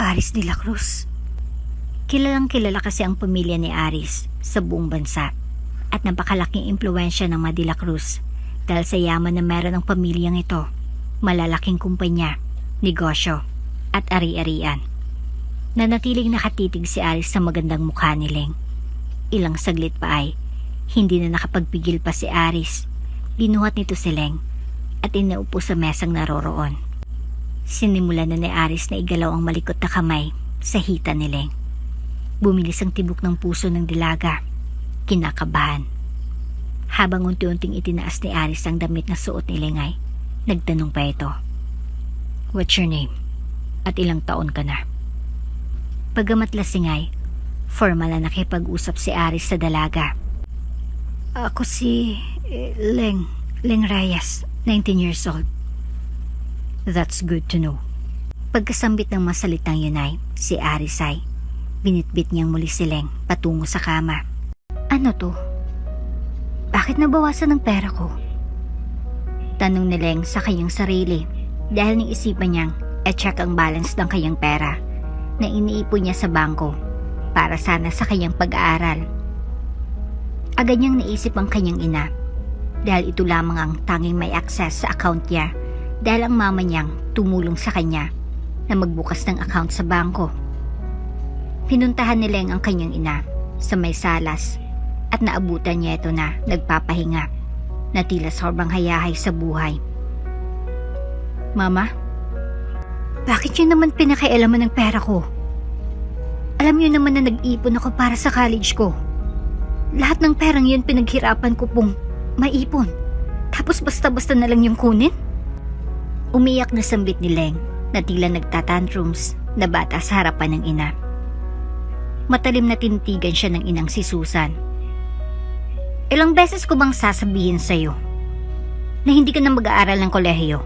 Aris de la Cruz. Kilalang kilala kasi ang pamilya ni Aris sa buong bansa at napakalaking impluensya ng mga de la Cruz dahil sa yaman na meron ng pamilyang ito, malalaking kumpanya, negosyo at ari-arian. Nanatiling nakatitig si Aris sa magandang mukha ni Leng. Ilang saglit pa ay hindi na nakapagpigil pa si Aris. Binuhat nito si Leng at inaupo sa mesang naroroon. Sinimulan na ni Aris na igalaw ang malikot na kamay sa hita ni Leng. Bumilis ang tibok ng puso ng dilaga. Kinakabahan. Habang unti-unting itinaas ni Aris ang damit na suot ni Leng ay nagtanong pa ito. What's your name? At ilang taon ka na? Pagamat lasing ay formal na nakipag-usap si Aris sa dalaga. Ako si Leng Reyes, 19 years old. That's good to know. Pagkasambit ng masalitang yun ay, si Aris ay binitbit niyang muli si Leng patungo sa kama. Ano to? Bakit nabawasan ng pera ko? Tanong ni Leng sa kanyang sarili dahil niisipan niyang e-check ang balance ng kanyang pera na iniipon niya sa bangko para sana sa kanyang pag-aaral. Agad niyang naisip ang kanyang ina dahil ito lamang ang tanging may access sa account niya dahil ang mama niyang tumulong sa kanya na magbukas ng account sa bangko. Pinuntahan ni Leng ang kanyang ina sa may salas at naabutan niya ito na nagpapahinga na tila sobrang hayahay sa buhay. Mama, bakit niyo naman pinakialaman ng pera ko? Alam niyo naman na nag-ipon ako para sa college ko. Lahat ng perang yun pinaghirapan ko pong maipon. Tapos basta-basta na lang yung kunin? Umiyak na sambit ni Leng na tila nagtatantrums na bata sa harapan ng ina. Matalim na tinitigan siya ng inang si Susan. Ilang beses ko bang sasabihin sa'yo na hindi ka na mag-aaral ng kolehiyo?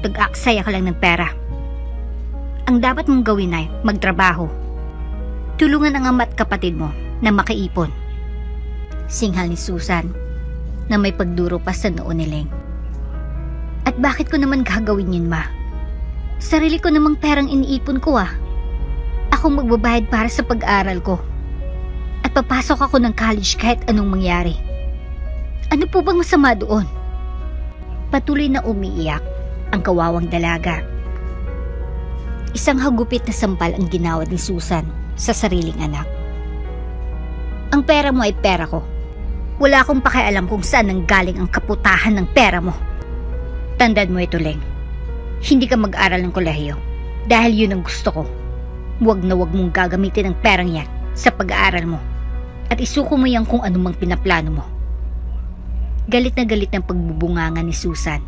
Tag-aksaya ka lang ng pera. Ang dapat mong gawin ay magtrabaho. Tulungan ang ama at kapatid mo na makaipon. Singhal ni Susan na may pagduro pa sa noo ni Leng. At bakit ko naman gagawin yun, ma? Sarili ko namang perang iniipon ko Akong magbabayad para sa pag-aaral ko. At papasok ako ng college kahit anong mangyari. Ano po bang masama doon? Patuloy na umiiyak ang kawawang dalaga. Isang hagupit na sampal ang ginawa ni Susan sa sariling anak. Ang pera mo ay pera ko. Wala akong pakialam kung saan nanggaling ang kaputahan ng pera mo. Tandaan mo ito, Leng. Hindi ka mag-aral ng kolehiyo dahil yun ang gusto ko. Huwag na huwag mong gagamitin ang perang yan sa pag-aaral mo at isuko mo yan kung anumang pinaplano mo. Galit na galit ng pagbubunganga ni Susan.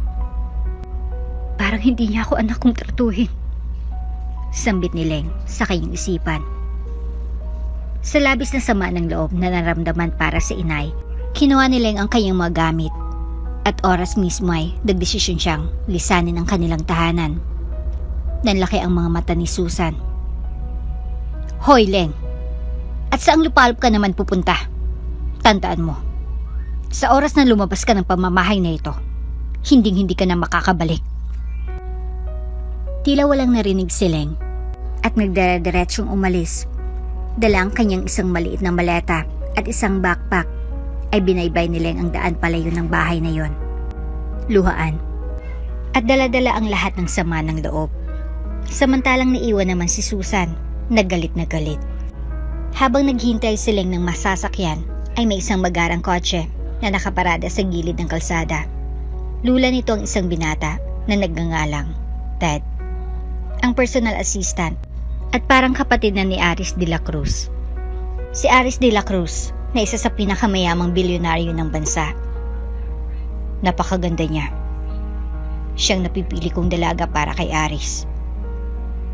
Parang hindi niya ako anak kong tratuhin. Sambit ni Leng sa kanyang isipan. Sa labis na sama ng loob na naramdaman para sa inay, kinuha ni Leng ang kanyang mga gamit. At oras mismo ay nagdesisyon siyang lisanin ang kanilang tahanan. Nanlaki ang mga mata ni Susan. Hoy, Leng! At saang lupalop ka naman pupunta? Tandaan mo, sa oras na lumabas ka ng pamamahay na ito, hinding-hindi ka na makakabalik. Tila walang narinig si Leng at nagdire-diretsyong umalis. Dala ang kanyang isang maliit na maleta at isang backpack ay binaybay ni Leng ang daan palayo ng bahay na yon. Luhaan. At dala-dala ang lahat ng sama ng loob. Samantalang naiwan naman si Susan, nagalit na galit. Habang naghintay si Leng ng masasakyan, ay may isang magarang kotse na nakaparada sa gilid ng kalsada. Lula nito ang isang binata na nagngangalang Ted, ang personal assistant at parang kapatid na ni Aris de la Cruz. Si Aris de la Cruz na isa sa pinakamayamang bilyonaryo ng bansa. Napakaganda niya. Siyang napipili kong dalaga para kay Aris.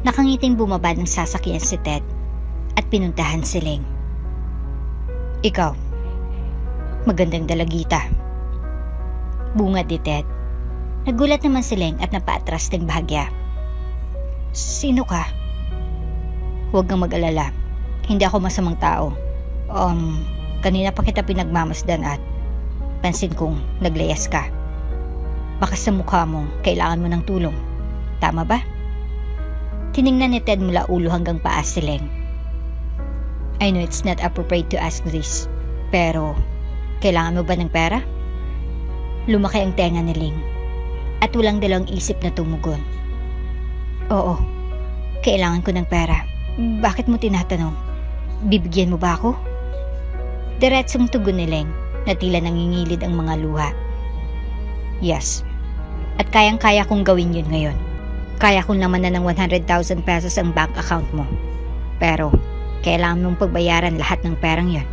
Nakangiting bumaba ng sasakyan si Ted at pinuntahan si Leng. Ikaw, magandang dalagita. Bungad ni Ted. Nagulat naman si Leng at napaatras ng bahagya. Sino ka? Huwag kang mag-alala. Hindi ako masamang tao. Kanina pa kita pinagmamasdan at pansin kong naglayas ka. Baka sa mukha mo kailangan mo ng tulong. Tama ba? Tiningnan ni Ted mula ulo hanggang paa si Leng. I know it's not appropriate to ask this, pero kailangan mo ba ng pera? Lumaki ang tenga ni Leng at walang dalawang isip na tumugon. Oo, kailangan ko ng pera. Bakit mo tinatanong? Bibigyan mo ba ako? Diretsong tugon ni Leng na tila nangingilid ang mga luha. Yes, at kayang-kaya kong gawin yun ngayon. Kaya kong naman na ng 100,000 pesos ang bank account mo. Pero kailangan mong pagbayaran lahat ng perang yon.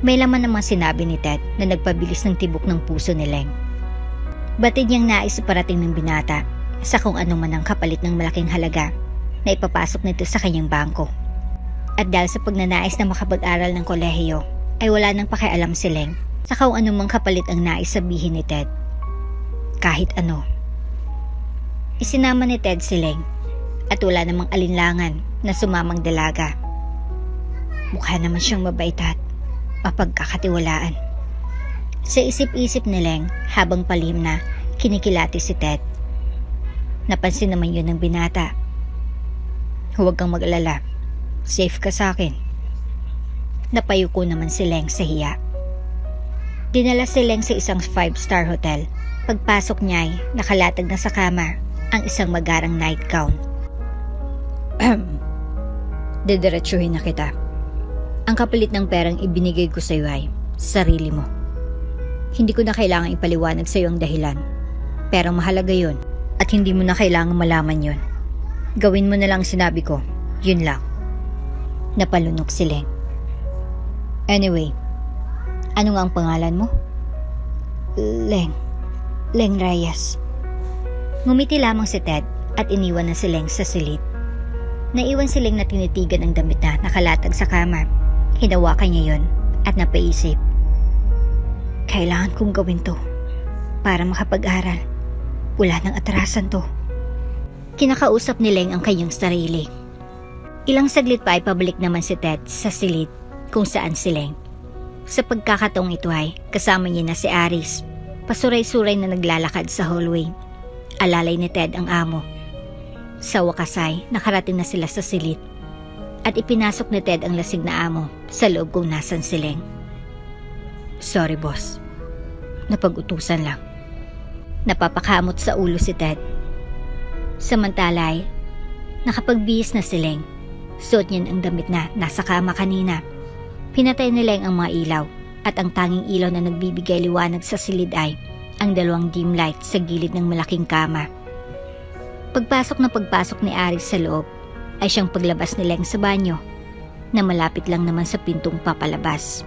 May laman namang sinabi ni Ted na nagpabilis ng tibok ng puso ni Leng. Batid niyang nais parating ng binata sa kung ano man ang kapalit ng malaking halaga na ipapasok nito sa kanyang bangko. At dahil sa pagnanais na makapag-aral ng kolehiyo, ay wala nang pakialam si Leng sa kung ano mang kapalit ang nais sabihin ni Ted. Kahit ano. Isinama ni Ted si Leng at wala namang alinlangan na sumamang dalaga. Mukha naman siyang mabait at mapagkakatiwalaan. Sa isip-isip ni Leng habang palihim na kinikilati si Ted. Napansin naman yun ng binata. Huwag kang mag-alala. Safe ka sa akin. Napayuko naman si Leng sa hiya. Dinala si Leng sa isang 5-star hotel. Pagpasok niya ay nakalatag na sa kama ang isang magarang nightgown. Didiretsuhin na kita. Ang kapalit ng perang ibinigay ko sa iyo ay sarili mo. Hindi ko na kailangang ipaliwanag sa iyo ang dahilan. Pero mahalaga yon at hindi mo na kailangang malaman yon. Gawin mo na lang sinabi ko. Yun lang. Napalunok si Leng. Anyway, ano nga ang pangalan mo? Leng Reyes. Ngumiti lamang si Ted at iniwan na si Leng sa silid. Naiwan si Leng na tinitigan ang damit na nakalatag sa kama. Hinawakan niya yon at napaisip. Kailangan kong gawin to para makapag-aral. Wala nang atrasan to. Kinakausap ni Leng ang kanyang sarili. Ilang saglit pa ay pabalik naman si Ted sa silid kung saan si Leng. Sa pagkakataong ito ay kasama niya na si Aris. Pasuray-suray na naglalakad sa hallway. Alalay ni Ted ang amo. Sa wakas ay nakarating na sila sa silid at ipinasok ni Ted ang lasing na amo sa loob kung nasan si Leng. Sorry boss, napag-utusan lang. Napapakamot sa ulo si Ted. Samantala ay nakapagbihis na si Leng. Suot niya ang damit na nasa kama kanina. Pinatay ni Leng ang mga ilaw at ang tanging ilaw na nagbibigay liwanag sa silid ay ang dalawang dim light sa gilid ng malaking kama. Pagpasok ni Aris sa loob ay siyang paglabas ni Leng sa banyo na malapit lang naman sa pintong papalabas.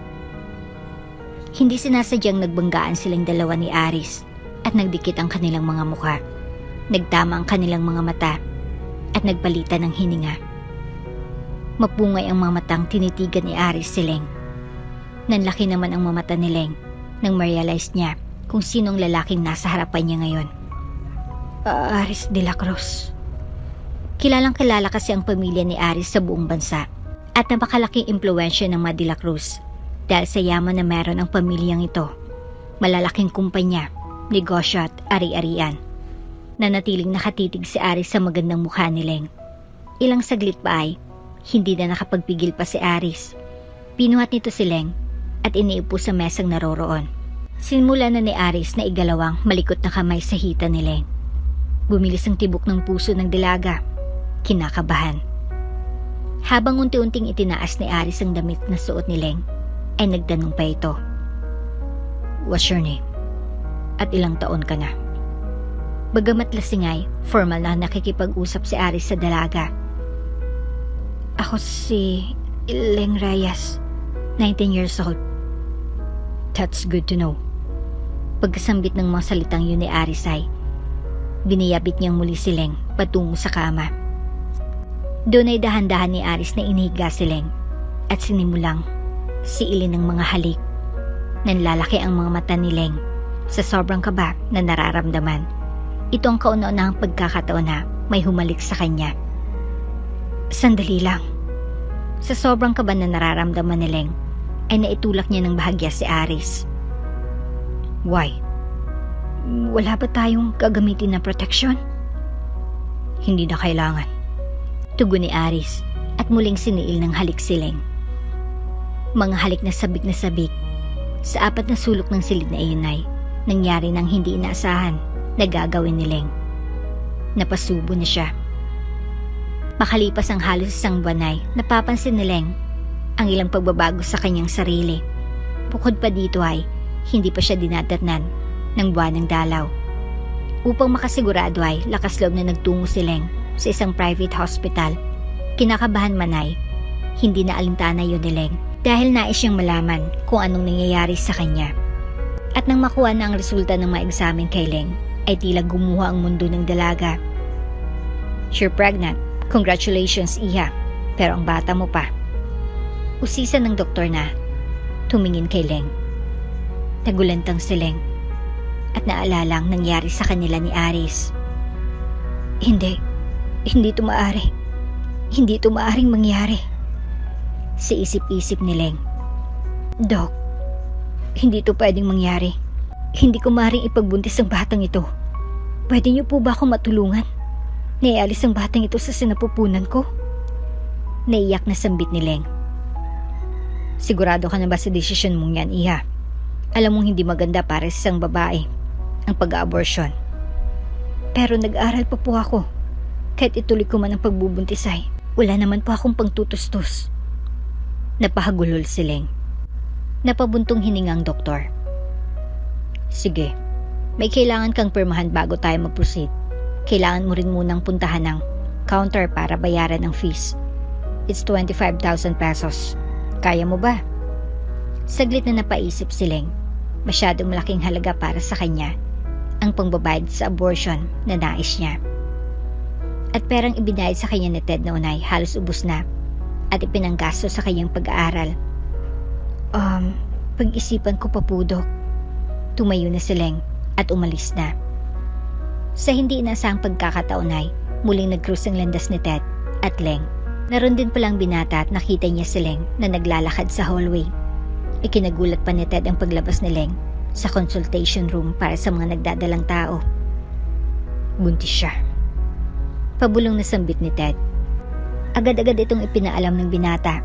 Hindi sinasadyang nagbanggaan silang dalawa ni Aris at nagdikit ang kanilang mga mukha. Nagtama ang kanilang mga mata at nagpalitan ng hininga. Mapungay ang mga matang tinitigan ni Aris si Leng. Nanlaki naman ang mga mata ni Leng nang ma-realize niya kung sinong lalaking nasa harapan niya ngayon. Aris de la Cruz. Kilalang kilala kasi ang pamilya ni Aris sa buong bansa at napakalaking impluwensya ng mga de la Cruz dahil sa yaman na meron ang pamilyang ito. Malalaking kumpanya, negosyo at ari-arian. Nanatiling nakatitig si Aris sa magandang mukha ni Leng. Ilang saglit pa ay hindi na nakapagpigil pa si Aris. Pinuhat nito si Leng at iniupo sa mesang naroroon. Sinmula na ni Aris na igalawang malikot na kamay sa hita ni Leng. Bumilis ang tibok ng puso ng dilaga. Kinakabahan. Habang unti-unting itinaas ni Aris ang damit na suot ni Leng, ay nagtanong pa ito. What's your name? At ilang taon ka na? Bagamat lasingay, formal na nakikipag-usap si Aris sa dalaga. Ako si Leng Reyes, 19 years old. That's good to know. Pagkasambit ng mga salitang yun ni Aris ay biniyabit niyang muli si Leng patungo sa kama. Doon ay dahan-dahan ni Aris na inihiga si Leng at sinimulang siilin ng mga halik. Nanlalaki ang mga mata ni Leng sa sobrang kaba na nararamdaman. Ito ang kauna-unahang pagkakataon na may humalik sa kanya. Sandali lang. Sa sobrang kaba na nararamdaman ni Leng ay naitulak niya ng bahagya si Aris. Why? Wala ba tayong gagamitin na proteksyon? Hindi na kailangan. Tugon ni Aris at muling siniil ng halik si Leng. Mga halik na sabik sa apat na sulok ng silid na iyon ay nangyari nang hindi inaasahan na gagawin ni Leng. Napasubo na siya. Makalipas ang halos isang buwan ay napapansin ni Leng ang ilang pagbabago sa kanyang sarili. Bukod pa dito ay hindi pa siya dinadatnan ng buwan ng dalaw. Upang makasigurado ay lakas loob na nagtungo si Leng sa isang private hospital. Kinakabahan man ay hindi na alintana yun ni Leng dahil nais siyang malaman kung anong nangyayari sa kanya. At nang makuha na ang resulta ng mga eksamen kay Leng ay tila gumuha ang mundo ng dalaga. "You're pregnant. Congratulations, Iha. Pero ang bata mo pa." Usisan ng doktor na tumingin kay Leng. Nagulantang si Leng at naalala ang nangyari sa kanila ni Aris. Hindi ito maaari. Hindi ito maaring mangyari. Sa isip-isip ni Leng. "Dok, hindi ito pwedeng mangyari. Hindi ko maaaring ipagbuntis ang batang ito. Pwede niyo po ba ako matulungan? Naialis ang batang ito sa sinapupunan ko." Naiyak na sambit ni Leng. "Sigurado ka na ba sa desisyon mong yan, Iha? Alam mong hindi maganda para sa isang babae ang pag-aaborsyon." "Pero nag-aral pa po ako. Kahit ituloy ko man ang pagbubuntis ay wala naman po akong pangtutustos." Napahagulol si Leng. Napabuntong hininga ang doktor. "Sige, may kailangan kang pirmahan bago tayo mag-proceed. Kailangan mo rin munang puntahan ng counter para bayaran ang fees. It's 25,000 pesos. Kaya mo ba?" Saglit na napaisip si Leng. Masyadong malaking halaga para sa kanya ang pangbabayad sa abortion na nais niya. At perang ibinayad sa kanya ni Ted noon ay halos ubos na at ipinanggasto sa kanyang pag-aaral. Pag-isipan ko pa po, Dok." Tumayo na si Leng at umalis na. Sa hindi inaasahang pagkakataon ay muling nag-cruise ang landas ni Ted at Leng. Naroon din palang binata at nakita niya si Leng na naglalakad sa hallway. Ikinagulat pa ni Ted ang paglabas ni Leng sa consultation room para sa mga nagdadalang tao. Buntis siya. Pabulong na sambit ni Ted. Agad-agad itong ipinaalam ng binata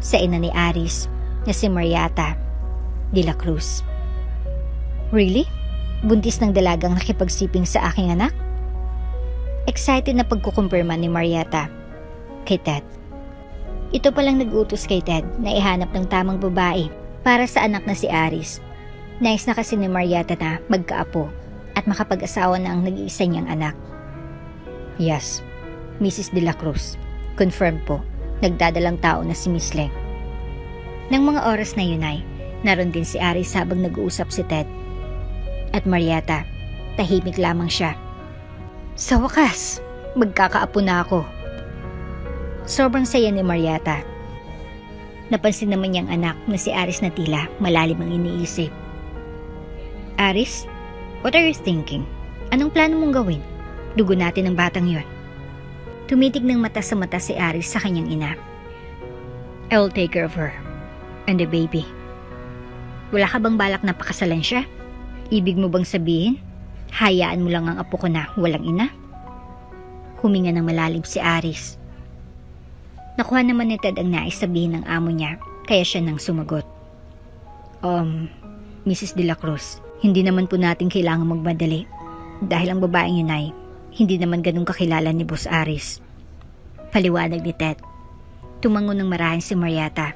sa ina ni Aris na si Mariata de la Cruz. "Really? Buntis ng dalagang nakipagsiping sa aking anak?" Excited na pagkukumpirma ni Mariata kay Ted. Ito palang nag-utos kay Ted na ihanap ng tamang babae para sa anak na si Aris. Nais na kasi ni Mariata na magkaapo at makapag-asawa na ang nag-iisa niyang anak. "Yes, Mrs. de la Cruz. Confirm po, nagdadalang tao na si Miss Leng." Nang mga oras na yun ay naroon din si Aris habang nag-uusap si Ted. At Mariata, tahimik lamang siya. "Sa wakas, magkakaapo na ako." Sobrang saya ni Mariata. Napansin naman niyang anak na si Aris na tila malalim ang iniisip. "Aris, what are you thinking? Anong plano mong gawin? Dugo natin ang batang yon." Tumitig ng mata sa mata si Aris sa kanyang ina. "I will take care of her and the baby." "Wala ka bang balak na pakasalan siya? Ibig mo bang sabihin, hayaan mo lang ang apo ko na walang ina?" Huminga ng malalim si Aris. Nakuha naman ni Ted ang nais sabihin ng amo niya, kaya siya nang sumagot. Mrs. de la Cruz, hindi naman po natin kailangang magmadali dahil ang babaeng yun ay hindi naman ganun kakilala ni Boss Aris." Paliwanag ni Ted. Tumango ng marahin si Mariata.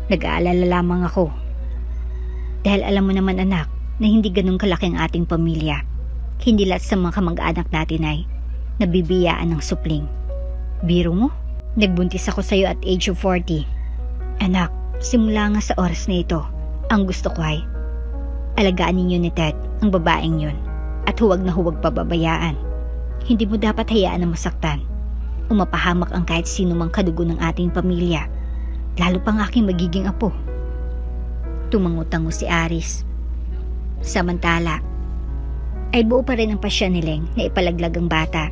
"Nag-aalala lamang ako. Dahil alam mo naman anak na hindi ganun kalaki ang ating pamilya. Hindi lahat sa mga kamag-anak natin ay nabibiyaan ng supling. Biro mo, nagbuntis ako sa iyo at age of 40. Anak, simula nga sa oras na ito, ang gusto ko ay alagaan ninyo ni Ted ang babaeng yun at huwag na huwag pababayaan. Hindi mo dapat hayaan na masaktan o mapahamak ang kahit sino mang kadugo ng ating pamilya, lalo pang aking magiging apo." Tumango-tango si Aris. Samantala, ay buo pa rin ang pasya ni Leng na ipalaglag ang bata.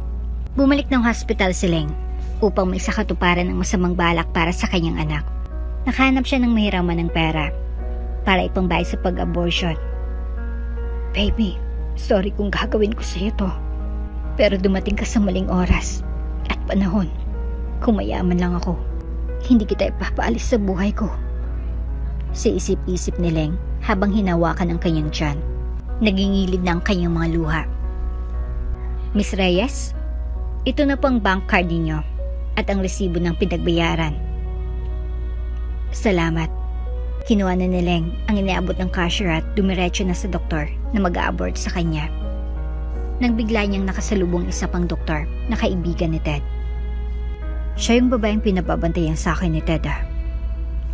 Bumalik ng hospital si Leng upang may sakatuparan ng masamang balak para sa kanyang anak. Nakahanap siya ng mahiraman ng pera para ipangbayad sa pag-abortion. "Baby, sorry kung gagawin ko sa iyo to. Pero dumating ka sa maling oras at panahon. Kung mayaman lang ako, hindi kita ipapaalis sa buhay ko. Sa isip-isip ni Leng habang hinawakan ang kanyang tiyan. Nagingilid na ang kanyang mga luha. Miss Reyes, ito na po ang bank card ninyo at ang resibo ng pinagbayaran. Salamat. Kinuha na ni Leng ang iniabot ng cashier at dumiretso na sa doktor na mag-a-abort sa kanya. Nang bigla niyang nakasalubong isa pang doktor na kaibigan ni Ted. Siya yung babaeng pinababantayan sa akin ni Ted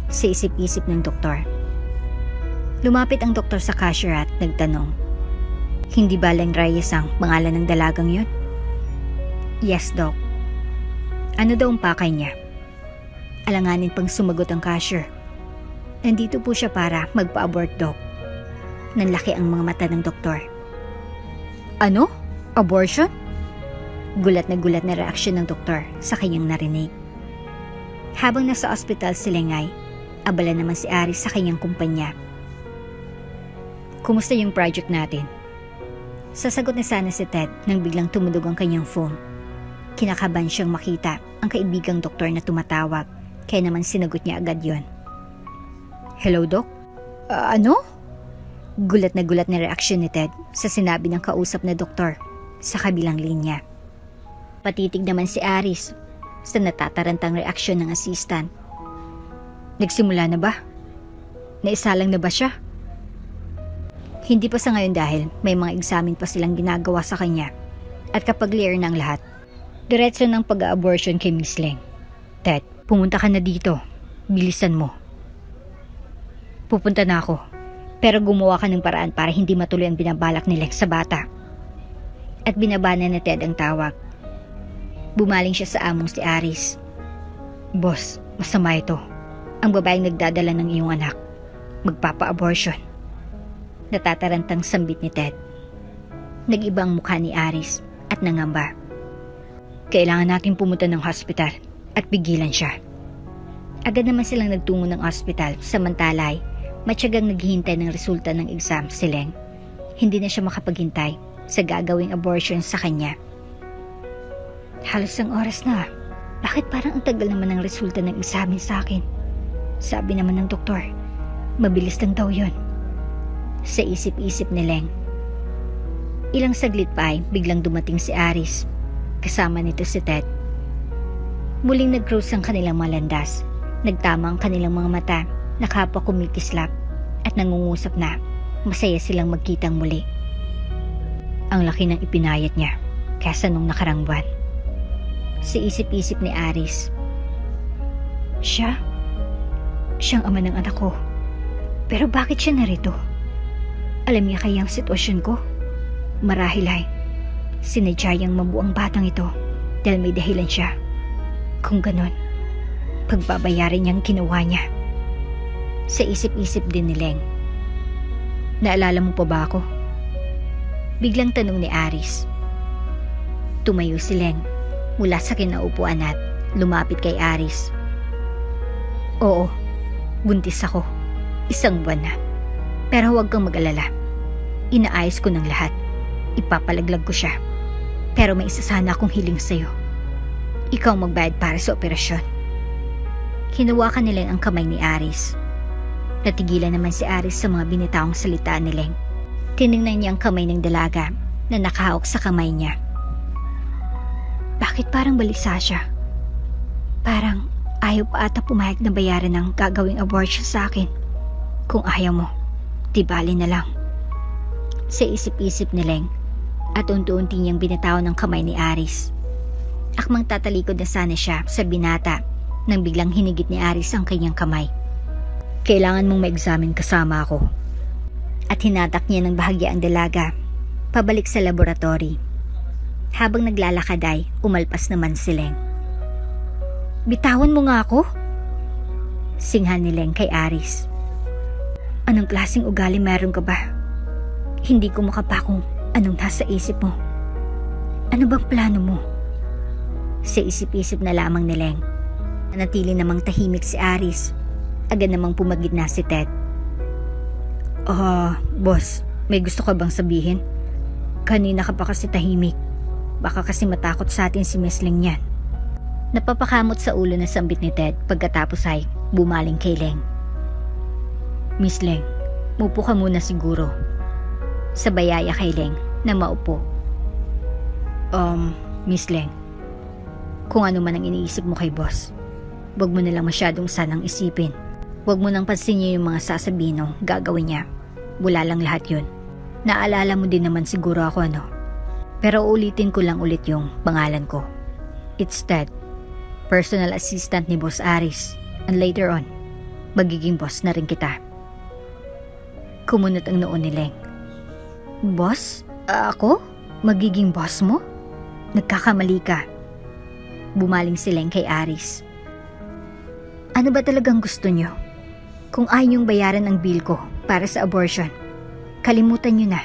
Sa isip-isip ng doktor. Lumapit ang doktor sa cashier at nagtanong, "Hindi ba Leng Reyes ang pangalan ng dalagang yun?" "Yes, Doc." "Ano daw ang pakay niya?" Alanganin pang sumagot ang cashier. "Nandito po siya para magpa-abort, Doc." Nanlaki ang mga mata ng doktor. "Ano? Abortion?" Gulat na reaksyon ng doktor sa kanyang narinig. Habang nasa ospital si Leng ay abala naman si Aris sa kanyang kumpanya. "Kumusta yung project natin?" Sasagot na sana si Ted nang biglang tumudog ang kanyang phone. Kinakabahan siyang makita ang kaibigang doktor na tumatawag, kaya naman sinagot niya agad yon. "Hello, Doc?" Ano?" Gulat na reaksyon ni Ted sa sinabi ng kausap na doktor sa kabilang linya. Patitig naman si Aris sa natatarantang reaksyon ng assistant. "Nagsimula na ba? Naisalang na ba siya?" "Hindi pa sa ngayon dahil may mga examen pa silang ginagawa sa kanya. At kapag clear ng lahat, diretso ng pag-abortion kay Miss Leng. Ted, pumunta ka na dito. Bilisan mo." "Pupunta na ako. Pero gumawa ka ng paraan para hindi matuloy ang binabalak ni Leng sa bata." At binabana ni Ted ang tawag. Bumaling siya sa among si Aris. "Boss, masama ito. Ang babaeng nagdadala ng iyong anak. Magpapa-abortion." Natatarantang sambit ni Ted. Nag-iba ang mukha ni Aris at nangamba. "Kailangan natin pumunta ng hospital at pigilan siya." Agad naman silang nagtungo ng ospital, samantalay matyagang naghihintay ng resulta ng exam si Leng. Hindi na siya makapaghintay sa gagawing abortion sa kanya. "Halos ang oras na. Bakit parang ang tagal naman ng resulta ng examen sa akin? Sabi naman ng doktor, mabilis lang daw yun." Sa isip-isip ni Leng. Ilang saglit pa ay biglang dumating si Aris. Kasama nito si Ted. Muling nag-cruise ang kanilang mga landas. Nagtama ang kanilang mga mata na kapwa kumikislap at nangungusap na masaya silang magkitang muli. Ang laki ng ipinayat niya kaysa nung nakarang buwan. Sa isip-isip ni Aris. Siyang ama ng anak ko. Pero bakit siya narito? Alam niya kaya ang sitwasyon ko? Marahil ay sinadya niyang mabuang batang ito dahil may dahilan siya. Kung ganon, pagbabayarin niyang ginawa niya. Sa isip-isip din ni Leng. "Naalala mo pa ba ako?" Biglang tanong ni Aris. Tumayo si Leng mula sa kinaupuan at lumapit kay Aris. "Oo, buntis ako. 1 buwan na. Pero huwag kang mag-alala. Inaayos ko ng lahat. Ipapalaglag ko siya. Pero may isa sana akong hiling sa'yo. Ikaw magbayad para sa operasyon." Hinawakan ni Leng ang kamay ni Aris. Natigilan naman si Aris sa mga binitawang salita ni Leng. Tiningnan niya ang kamay ng dalaga na nakahawak sa kamay niya. Bakit parang balisa siya? Parang ayaw pa ata pumayag na bayaran ng gagawing abortion sa akin. Kung ayaw mo, di bali na lang. Sa isip-isip ni Leng at unti-unti niyang binatawan ng kamay ni Aris. Akmang tatalikod na sana siya sa binata nang biglang hinigit ni Aris ang kanyang kamay. "Kailangan mong ma-examine kasama ako." At hinatak niya ng bahagya ang dalaga pabalik sa laboratory. Habang naglalakad ay umalpas naman si Leng. "Bitawan mo nga ako?" Singhan ni Leng kay Aris. "Anong klaseng ugali meron ka ba? Hindi ko makapa kung anong nasa isip mo. Ano bang plano mo?" Sa isip-isip na lamang ni Leng. Nanatili namang tahimik si Aris. Agad namang pumagitna si Ted. Boss, may gusto ka bang sabihin? Kanina ka pa kasi tahimik. Baka kasi matakot sa atin si Miss Leng yan." Napapakamot sa ulo na sambit ni Ted pagkatapos ay bumaling kay Leng. Miss Leng, mupo ka muna siguro. Sabayaya kay Leng na maupo. Miss Leng, kung ano man ang iniisip mo kay boss, wag mo na lang masyadong sanang isipin. Wag mo nang pansinin yung mga sasabihin o gagawin niya. Wala lang lahat yun. Naalala mo din naman siguro ako, ano? Pero ulitin ko lang ulit yung pangalan ko. It's Ted, personal assistant ni Boss Aris. And later on, magiging boss na rin kita. Kumunot ang noon ni Leng. Boss? Ako? Magiging boss mo? Nagkakamali ka. Bumaling si Leng kay Aris. Ano ba talagang gusto nyo? Kung ayaw niyong bayaran ang bill ko para sa abortion, kalimutan niyo na.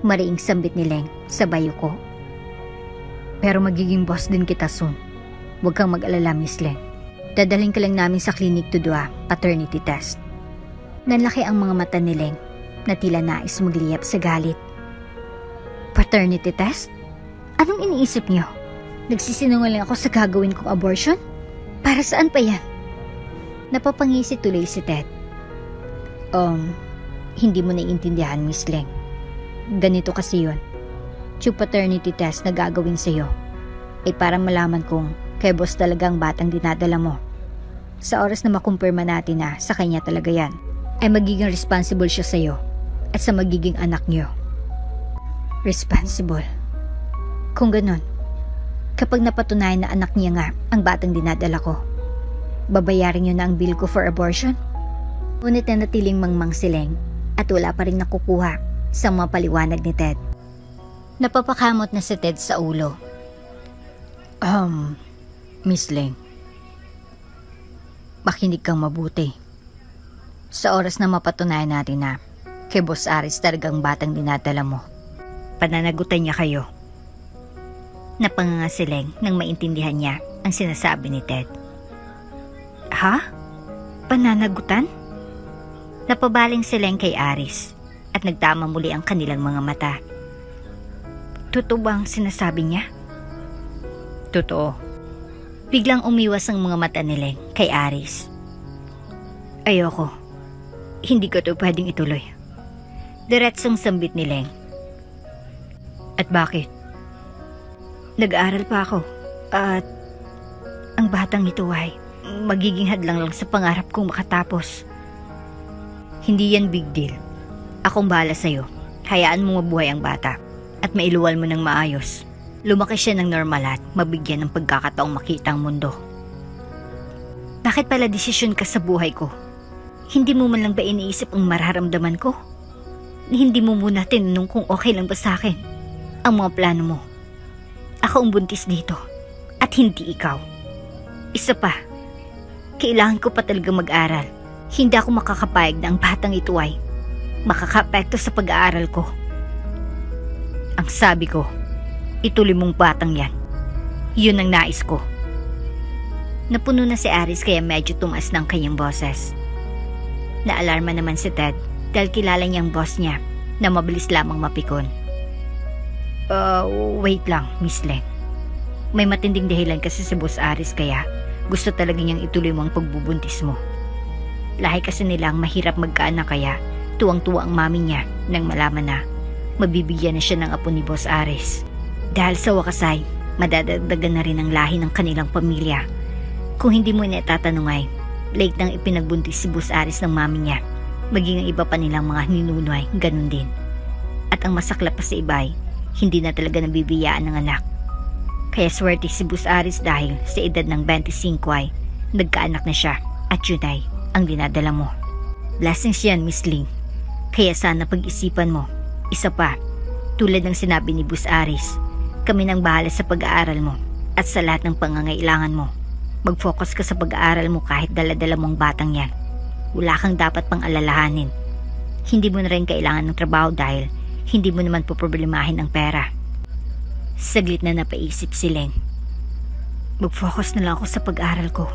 Mariing sambit ni Leng sa bayo ko. Pero magiging boss din kita soon. Huwag kang mag-alala, Miss Leng. Dadalhin ka lang namin sa clinic to do a paternity test. Nanlaki ang mga mata ni Leng na tila nais magliyap sa galit. Paternity test? Anong iniisip niyo? Nagsisinungaling ako sa gagawin kong abortion? Para saan pa yan? Napapangisi tuloy si Ted. Hindi mo naiintindihan, Miss Leng. Ganito kasi yun. Yung paternity test na gagawin sa'yo ay para malaman kung kay boss talaga ang batang dinadala mo. Sa oras na makumpirma natin na sa kanya talaga yan, ay magiging responsible siya sa'yo at sa magiging anak niyo. Responsible? Kung ganun, kapag napatunayan na anak niya nga ang batang dinadala ko, babayarin niyo na ang bill ko for abortion? Ngunit na natiling mangmang si Leng at wala pa rin nakukuha sa mga paliwanag ni Ted. Napapakamot na si Ted sa ulo. Miss Leng, makinig kang mabuti. Sa oras na mapatunayan natin na kay Boss Aris talagang batang dinadala mo, pananagutan niya kayo. Napanganga si Leng nang maintindihan niya ang sinasabi ni Ted. Ha? Pananagutan? Napabaling si Leng kay Aris at nagtama muli ang kanilang mga mata. Totoo ba ang sinasabi niya? Totoo. Biglang umiwas ang mga mata ni Leng kay Aris. Ayoko. Hindi ko to pwedeng ituloy. Diretsong sambit ni Leng. At bakit? Nag-aaral pa ako at ang batang ito ay magiging hadlang lang sa pangarap kong makatapos. Hindi yan big deal. Akong bahala sa'yo. Hayaan mo mabuhay ang bata at mailuwal mo ng maayos. Lumaki siya ng normal at mabigyan ng pagkakataong makita ang mundo. Bakit pala desisyon ka sa buhay ko? Hindi mo man lang ba iniisip ang mararamdaman ko? Hindi mo muna tinanong kung okay lang ba sa akin ang mga plano mo. Ako ang buntis dito at hindi ikaw. Isa pa, kailangan ko pa talaga mag-aral. Hindi ako makakapayag na ang batang ito ay makakapekto sa pag-aaral ko. Ang sabi ko, ituloy mong batang yan. Yun ang nais ko. Napuno na si Aris kaya medyo tumaas ng kanyang boses. Naalarma naman si Ted dahil kilala niyang boss niya na mabilis lamang mapikon. Wait lang, Miss Leng. May matinding dahilan kasi si Boss Aris kaya gusto talaga niyang ituloy mo ang pagbubuntis mo. Lahi kasi nilang mahirap magkaanak kaya tuwang-tuwa ang mami niya nang malaman na mabibigyan na siya ng apo ni Boss Aris. Dahil sa wakas ay madadagdagan na rin ang lahi ng kanilang pamilya. Kung hindi mo itatanong ay late nang ipinagbuntis si Boss Aris ng mami niya. Maging ang iba pa nilang mga ninuno ay ganun din. At ang masaklap pa sa iba ay hindi na talaga nabibiyaan ng anak. Kaya swerte si Boss Aris dahil sa edad ng 25 ay nagkaanak na siya at yun ay ang dinadala mo. Blessings yan, Miss Ling. Kaya sana pag-isipan mo. Isa pa, tulad ng sinabi ni Boss Aris, kami nang bahala sa pag-aaral mo at sa lahat ng pangangailangan mo. Mag-focus ka sa pag-aaral mo kahit dala-dala mong batang yan. Wala kang dapat pang alalahanin. Hindi mo na rin kailangan ng trabaho dahil hindi mo naman poproblemahin ang pera. Saglit na napaisip si Leng. Mag-focus na lang ako sa pag-aaral ko.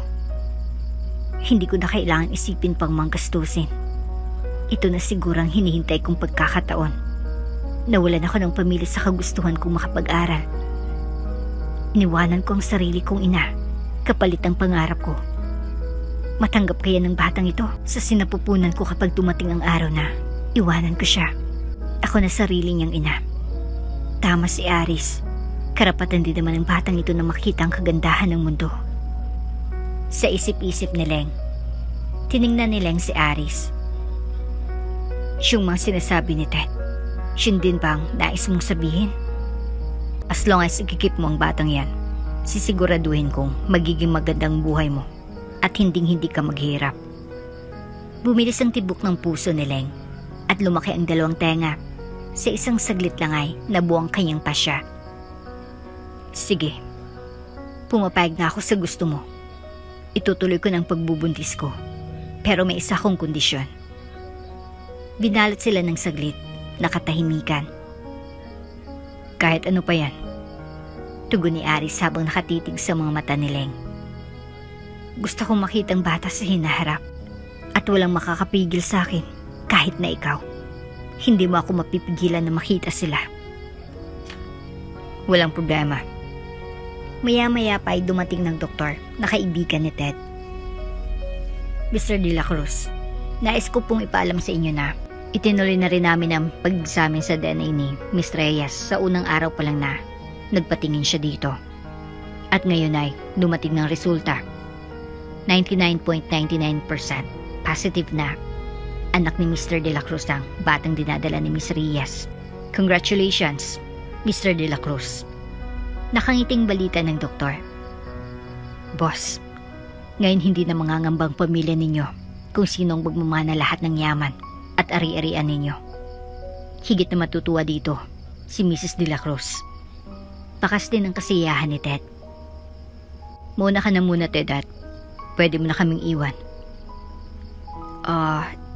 Hindi ko na kailangan isipin pang manggastusin. Ito na sigurang hinihintay kong pagkakataon. Nawalan ako ng pamilya sa kagustuhan kong makapag-aral. Iniwanan ko ang sarili kong ina, kapalit ang pangarap ko. Matanggap kaya ng batang ito sa sinapupunan ko kapag dumating ang araw na iwanan ko siya. Ako na sarili niyang ina. Tama si Aris. Karapatan din naman ng batang ito na makita ang kagandahan ng mundo. Sa isip-isip ni Leng, tiningnan ni Leng si Aris. Siyang mga sinasabi ni Ted, siya din bang nais mong sabihin? As long as ikikip mo ang batang yan, sisiguraduhin kong magiging magandang buhay mo at hinding-hindi ka maghirap. Bumilis ang tibok ng puso ni Leng at lumaki ang dalawang tenga. Sa isang saglit lang ay nabuo ang kanyang pasya. Sige, pumapayag na ako sa gusto mo. Itutuloy ko ng pagbubuntis ko, pero may isa kong kondisyon. Binalot sila ng saglit, nakatahimikan. Kahit ano pa yan, tugon ni Aris habang nakatitig sa mga mata ni Leng. Gusto kong makitang bata sa hinaharap at walang makakapigil sa akin kahit na ikaw. Hindi mo ako mapipigilan na makita sila. Walang problema. Maya-maya pa ay dumating ng doktor na kaibigan ni Ted. Mr. De La Cruz, nais ko pong ipaalam sa inyo na itinuloy na rin namin ang pag-examine sa DNA ni Miss Reyes sa unang araw pa lang na nagpatingin siya dito. At ngayon ay dumating ng resulta. 99.99% positive na anak ni Mr. De La Cruz ang batang dinadala ni Miss Reyes. Congratulations, Mr. De La Cruz. Nakangiting balita ng doktor. Boss, ngayon hindi na mangangambang pamilya ninyo kung sinong magmamana lahat ng yaman at ari-arian ninyo. Higit na matutuwa dito si Mrs. De La Cruz. Pakas din ang kasiyahan ni Ted. Muna ka na muna, Ted, at pwede mo na kaming iwan.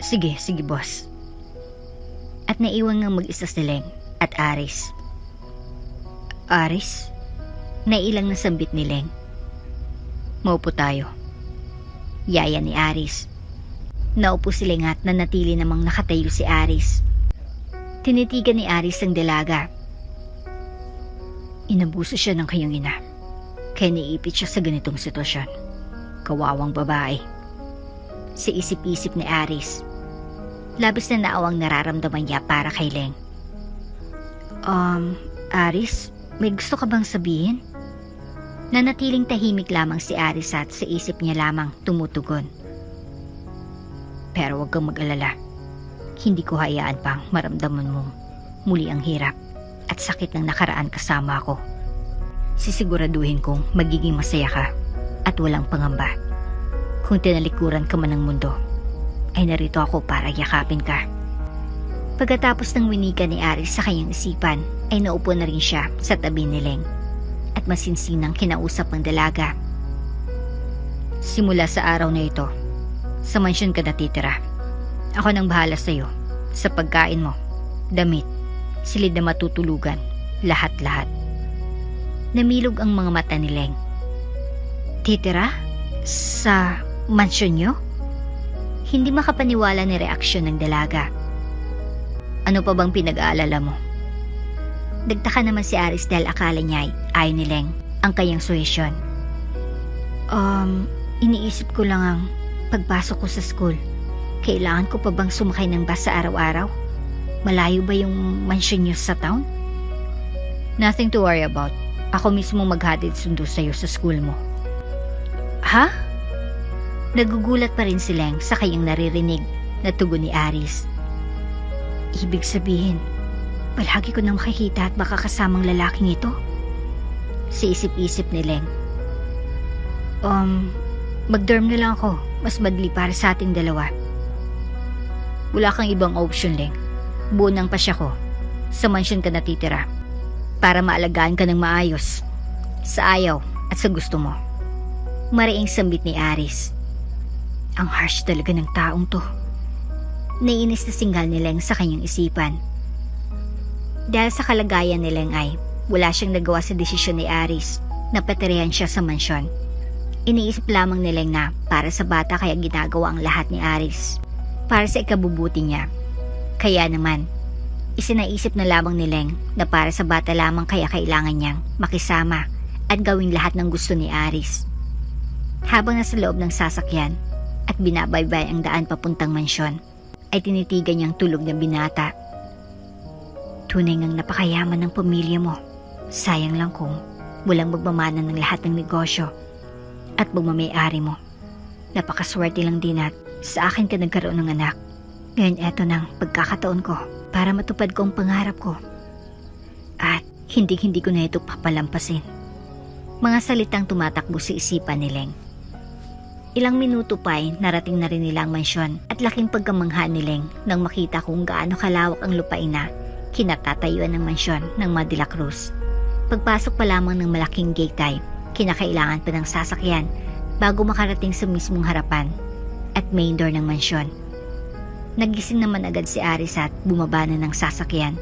Sige, boss. At naiwan ngang mag-isa si Leng at Aris. Aris? Nailang nasambit ni Leng. Maupo tayo. Yaya ni Aris. Naupo si Leng at nanatili namang nakatayo si Aris. Tinitigan ni Aris ang dalaga. Inabuso siya ng kanyang ina, kaya niipit siya sa ganitong sitwasyon. Kawawang babae. Sa isip-isip ni Aris, labis na naawang nararamdaman niya para kay Leng. Aris, may gusto ka bang sabihin? Nanatiling tahimik lamang si Aris at sa isip niya lamang tumutugon. Pero huwag kang mag-alala. Hindi ko hayaan pang maramdaman mong muli ang hirap at sakit ng nakaraan kasama ako. Sisiguraduhin kong magiging masaya ka at walang pangamba. Kung tinalikuran ka man ng mundo, ay narito ako para yakapin ka. Pagkatapos ng winika ni Aris sa kanyang isipan, ay naupo na rin siya sa tabi ni Leng at masinsinang kinausap ang dalaga. Simula sa araw na ito, sa mansyon ka natitira. Ako nang bahala sa iyo, sa pagkain mo, damit, silid na matutulugan, lahat-lahat. Namilog ang mga mata ni Leng. Titira? Sa mansyon niyo? Hindi makapaniwala ni reaksyon ng dalaga. Ano pa bang pinag-aalala mo? Nagtaka naman si Aris dahil akala niya ay ayaw ni Leng ang kanyang suhesyon. Iniisip ko lang ang pagpasok ko sa school. Kailangan ko pa bang sumakay ng bus sa araw-araw? Malayo ba yung mansyon niyo sa town? Nothing to worry about. Ako mismo maghatid sundo sa'yo sa school mo. Ha? Nagugulat pa rin si Leng sa kanyang naririnig na tugon ni Aris. Ibig sabihin, palagi ko nang makikita at baka kasamang lalaking ito? Sa isip-isip ni Leng. Mag-dorm na lang ako. Mas madali para sa ating dalawa. Wala kang ibang option, Leng. Buo ng pasya ko. Sa mansyon ka natitira. Para maalagaan ka ng maayos. Sa ayaw at sa gusto mo. Mariing sambit ni Aris. Ang harsh talaga ng taong to. Naiinis na singal ni Leng sa kanyang isipan. Dahil sa kalagayan ni Leng ay wala siyang nagawa sa desisyon ni Aris na paterehan siya sa mansyon. Iniisip lamang ni Leng na para sa bata kaya ginagawa ang lahat ni Aris. Para sa ikabubuti niya. Kaya naman, isinaisip na lamang ni Leng na para sa bata lamang kaya kailangan niyang makisama at gawing lahat ng gusto ni Aris. Habang nasa loob ng sasakyan at binabaybay ang daan papuntang mansyon, ay tinitigan niyang tulog na binata. Tunay ngang napakayaman ng pamilya mo. Sayang lang kung walang magmamana ng lahat ng negosyo at magmamayari mo. Napakaswerte lang din at sa akin ka nagkaroon ng anak. Ngayon eto ng pagkakataon ko para matupad ko ang pangarap ko. At hindi ko na ito papalampasin. Mga salitang tumatakbo sa isipan ni Leng. Ilang minuto pa ay narating na rin nila ang mansyon at laking pagkamangha ni Leng nang makita kung gaano kalawak ang lupain na kinatatayuan ng mansyon ng mga De La Cruz. Pagpasok pa lamang ng malaking gate ay kinakailangan pa ng sasakyan bago makarating sa mismong harapan at main door ng mansyon. Nagising naman agad si Aris at bumaba na ng sasakyan.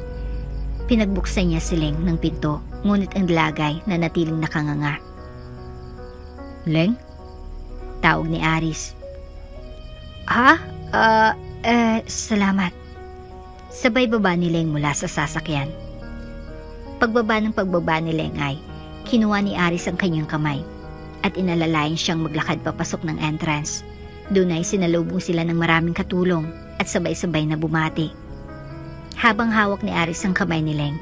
Pinagbuksan niya si Leng ng pinto, ngunit ang dalagay na natiling nakanganga. "Leng?" Tawag ni Aris. Salamat." Sabay baba ni Leng mula sa sasakyan. Pagbaba ni Leng ay kinuha ni Aris ang kanyang kamay at inalalayan siyang maglakad papasok ng entrance. Doon ay sinalubong sila ng maraming katulong at sabay-sabay na bumati. Habang hawak ni Aris ang kamay ni Leng,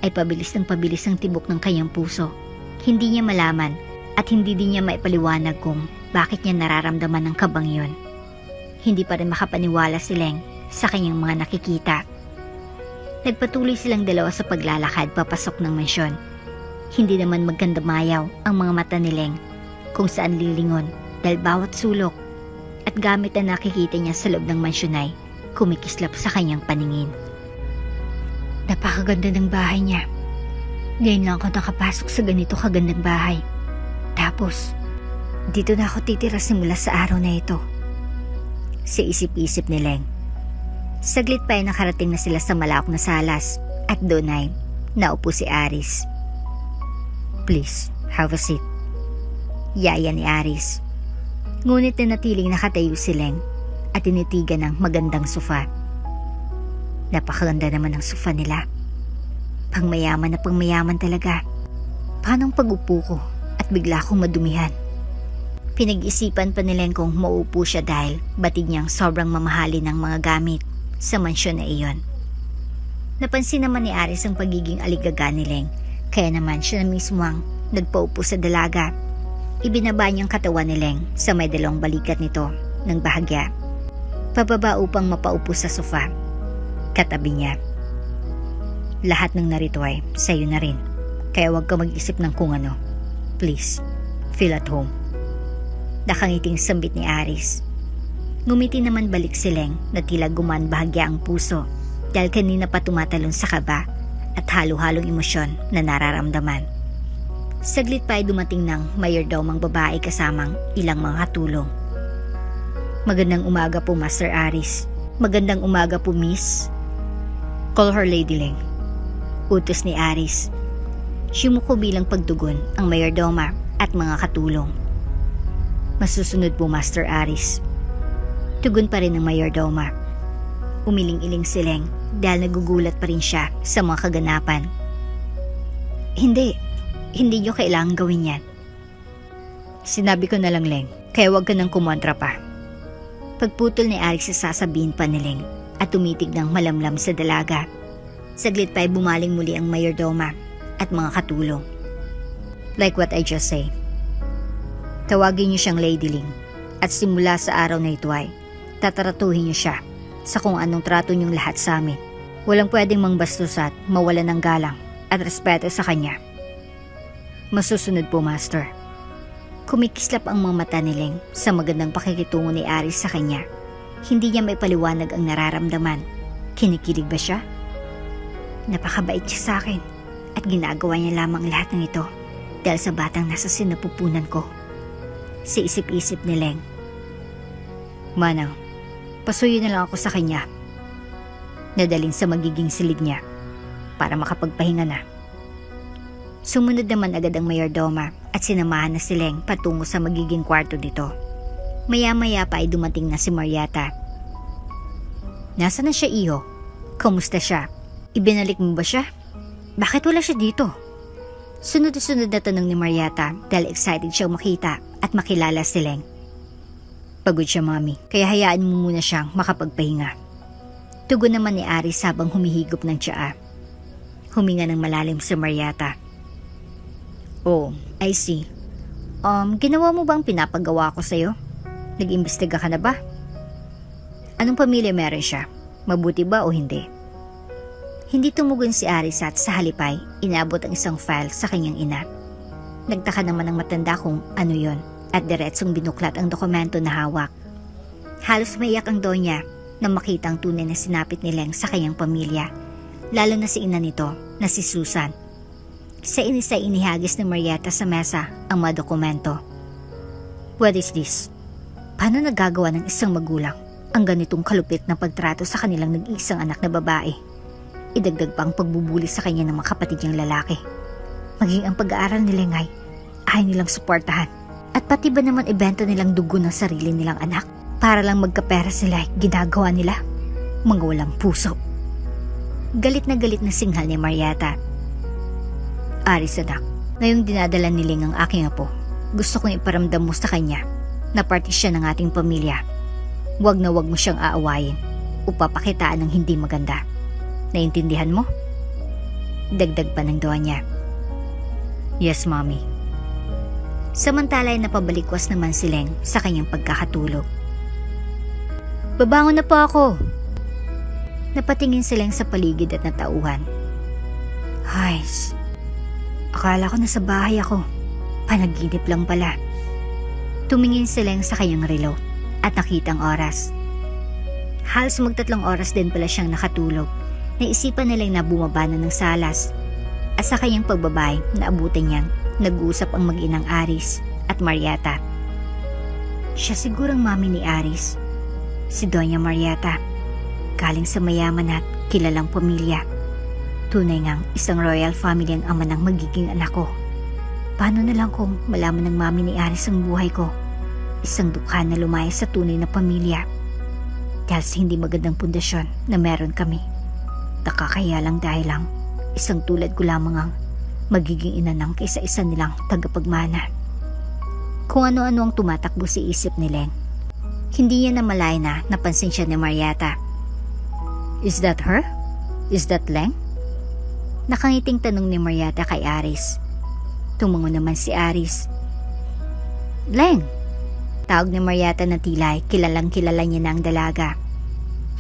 ay pabilis ang tibok ng kanyang puso. Hindi niya malaman at hindi din niya maipaliwanag kung bakit niya nararamdaman ang kabang yun. Hindi pa rin makapaniwala si Leng sa kanyang mga nakikita. Nagpatuloy silang dalawa sa paglalakad papasok ng mansyon. Hindi naman magkandamayaw ang mga mata ni Leng kung saan lilingon dahil bawat sulok at gamit na nakikita niya sa loob ng mansyon ay kumikislap sa kanyang paningin. Napakaganda ng bahay niya. Ngayon lang ako nakapasok sa ganito kagandang bahay. Tapos, dito na ako titira simula sa araw na ito. Sa isip-isip ni Leng. Saglit pa ay nakarating na sila sa malawak na salas at doon ay naupo si Aris. "Please, have a seat." Yaya ni Aris. Ngunit nanatiling nakatayo si Leng at tinitigan ng magandang sofa. Napakaganda naman ang sofa nila. Pangmayaman na pangmayaman talaga. Paano ang pag-upo ko at bigla akong madumihan? Pinag-isipan pa ni Leng kung mauupo siya dahil batid niyang sobrang mamahali ng mga gamit sa mansyon na iyon. Napansin naman ni Aris ang pagiging aligaga ni Leng, kaya naman siya na mismo ang nagpaupo sa dalaga. Ibinaba niyang katawan ni Leng sa may dalawang balikat nito ng bahagya, pababa upang mapaupo sa sofa. Katabi niya, "Lahat ng narito ay sa'yo na rin, kaya huwag ka mag-isip ng kung ano. Please, feel at home." Nakangiting sambit ni Aris. Ngumiti naman balik si Leng na tila gumaan bahagya ang puso dahil kanina pa tumatalon sa kaba at halo-halong emosyon na nararamdaman. Saglit pa ay dumating ng mayordom babae kasamang ilang mga katulong. "Magandang umaga po, Master Aris." "Magandang umaga po, Miss." "Call her Lady Leng," utos ni Aris. Sumuko bilang pagtugon ang mayordoma at mga katulong. "Masusunod po, Master Aris." Tugon pa rin ng mayordoma. Umiling-iling si Leng dahil nagugulat pa rin siya sa mga kaganapan. Hindi nyo kailangang gawin yan." "Sinabi ko na lang, Leng, kaya huwag ka nang kumontra pa." Pagputol ni Aris sa sasabihin pa ni Leng at tumitig ng malamlam sa dalaga. Saglit pa ay bumaling muli ang mayordoma at mga katulong. "Like what I just say. Tawagin niyo siyang Lady Leng at simula sa araw na ito ay tataratuhin niyo siya sa kung anong trato niyong lahat sa amin. Walang pwedeng mangbastos at mawalan ng galang at respeto sa kanya." "Masusunod po, Master." Kumikislap ang mga mata ni Leng sa magandang pakikitungo ni Aris sa kanya. Hindi niya may paliwanag ang nararamdaman. Kinikilig ba siya? Napakabait siya sa akin at ginagawa niya lamang lahat ng ito dahil sa batang nasa sinapupunan ko. Sa isip-isip ni Leng. "Manang, pasuyo na lang ako sa kanya. Nadalin sa magiging silid niya para makapagpahinga na." Sumunod naman agad ang mayordoma at sinamahan na si Leng patungo sa magiging kwarto dito. Maya-maya pa ay dumating na si Marieta. "Nasaan na siya, iho? Kamusta siya? Ibinalik mo ba siya? Bakit wala siya dito?" Sunod-sunod na tanong ni Marieta dahil excited siyang makita at makilala si Leng. Pagod siya, Mami, kaya hayaan mo muna siyang makapagpahinga. Tugon naman ni Aris habang humihigop ng tsaa. Huminga ng malalim si Marieta. Oh, I see. Ginawa mo bang pinapagawa ko sa'yo? Nag-imbestiga ka na ba? Anong pamilya meron siya? Mabuti ba o hindi? Hindi tumugon si Aris at sa halipay, inabot ang isang file sa kanyang ina. Nagtaka naman ang matanda kung ano yon at diretsong binuklat ang dokumento na hawak. Halos maiyak ang Donya na makita ang tunay na sinapit ni Leng sa kanyang pamilya, lalo na si ina nito na si Susan. Sa inis ay inihagis ni Marieta sa mesa ang mga dokumento. What is this? Paano nagagawa ng isang magulang ang ganitong kalupit na pagtrato sa kanilang nag-iisang anak na babae? Idagdag pa ang pagbubuli sa kanya ng mga kapatid niyang lalaki. Maging ang pag-aaral ni Leng ay ayaw nilang suportahan. At pati ba naman ibenta nilang dugo ng sarili nilang anak para lang magkapera sila ay ginagawa nila? Mga walang puso. Galit na singhal ni Marieta. Aris anak, ngayong dinadala ni Leng ang aking apo, gusto kong iparamdam mo sa kanya na parte siya ng ating pamilya. Huwag na huwag mo siyang aawayin o papakitaan ng hindi maganda. Naintindihan mo? Dagdag pa ng Donya. Yes, Mommy. Samantala ay napabalikwas naman si Leng sa kanyang pagkakatulog. Babangon na po ako. Napatingin si Leng sa paligid at natauhan. Hays, akala ko nasa bahay ako. Panaginip lang pala. Tumingin si Leng sa kanyang relo at nakita ang oras. Halos magtatlong oras din pala siyang nakatulog. Naisipan nilang na bumaba na ng salas at sa kanyang pagbabay naabutan niyang nag-uusap ang mag-inang Aris at Marieta. Siya sigurang mami ni Aris, si Doña Marieta, galing sa mayaman at kilalang pamilya. Tunay ngang isang royal family ang ama ng magiging anak ko. Paano na lang kung malaman ng mami ni Aris ang buhay ko? Isang dukha na lumaya sa tunay na pamilya dahil sa hindi magandang pundasyon na meron kami. Nakakaya lang dahil lang isang tulad ko lamang ang magiging ina ng kaisa-isa nilang tagapagmana. Kung ano-ano ang tumatakbo sa isip ni Leng. Hindi niya namalay na napansin siya ni Marieta. Is that her? Is that Leng? Nakangiting tanong ni Marieta kay Aris. Tumango naman si Aris. Leng! Tawag ni Marieta na tila kilalang kilala niya na ang dalaga.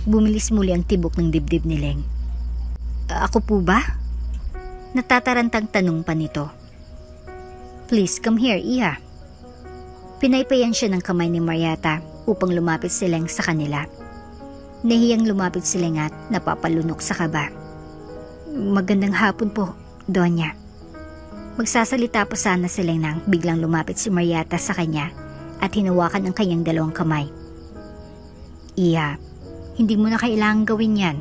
Bumilis muli ang tibok ng dibdib ni Leng. Ako po ba? Natatarantang tanong pa nito. Please come here, Iha. Pinaypayan siya ng kamay ni Marieta upang lumapit si Leng sa kanila. Nahiyang lumapit si Leng at napapalunok sa kaba. Magandang hapon po, Donya. Magsasalita pa sana si Leng nang biglang lumapit si Marieta sa kanya at hinawakan ang kanyang dalawang kamay. Iha, hindi mo na kailangang gawin yan.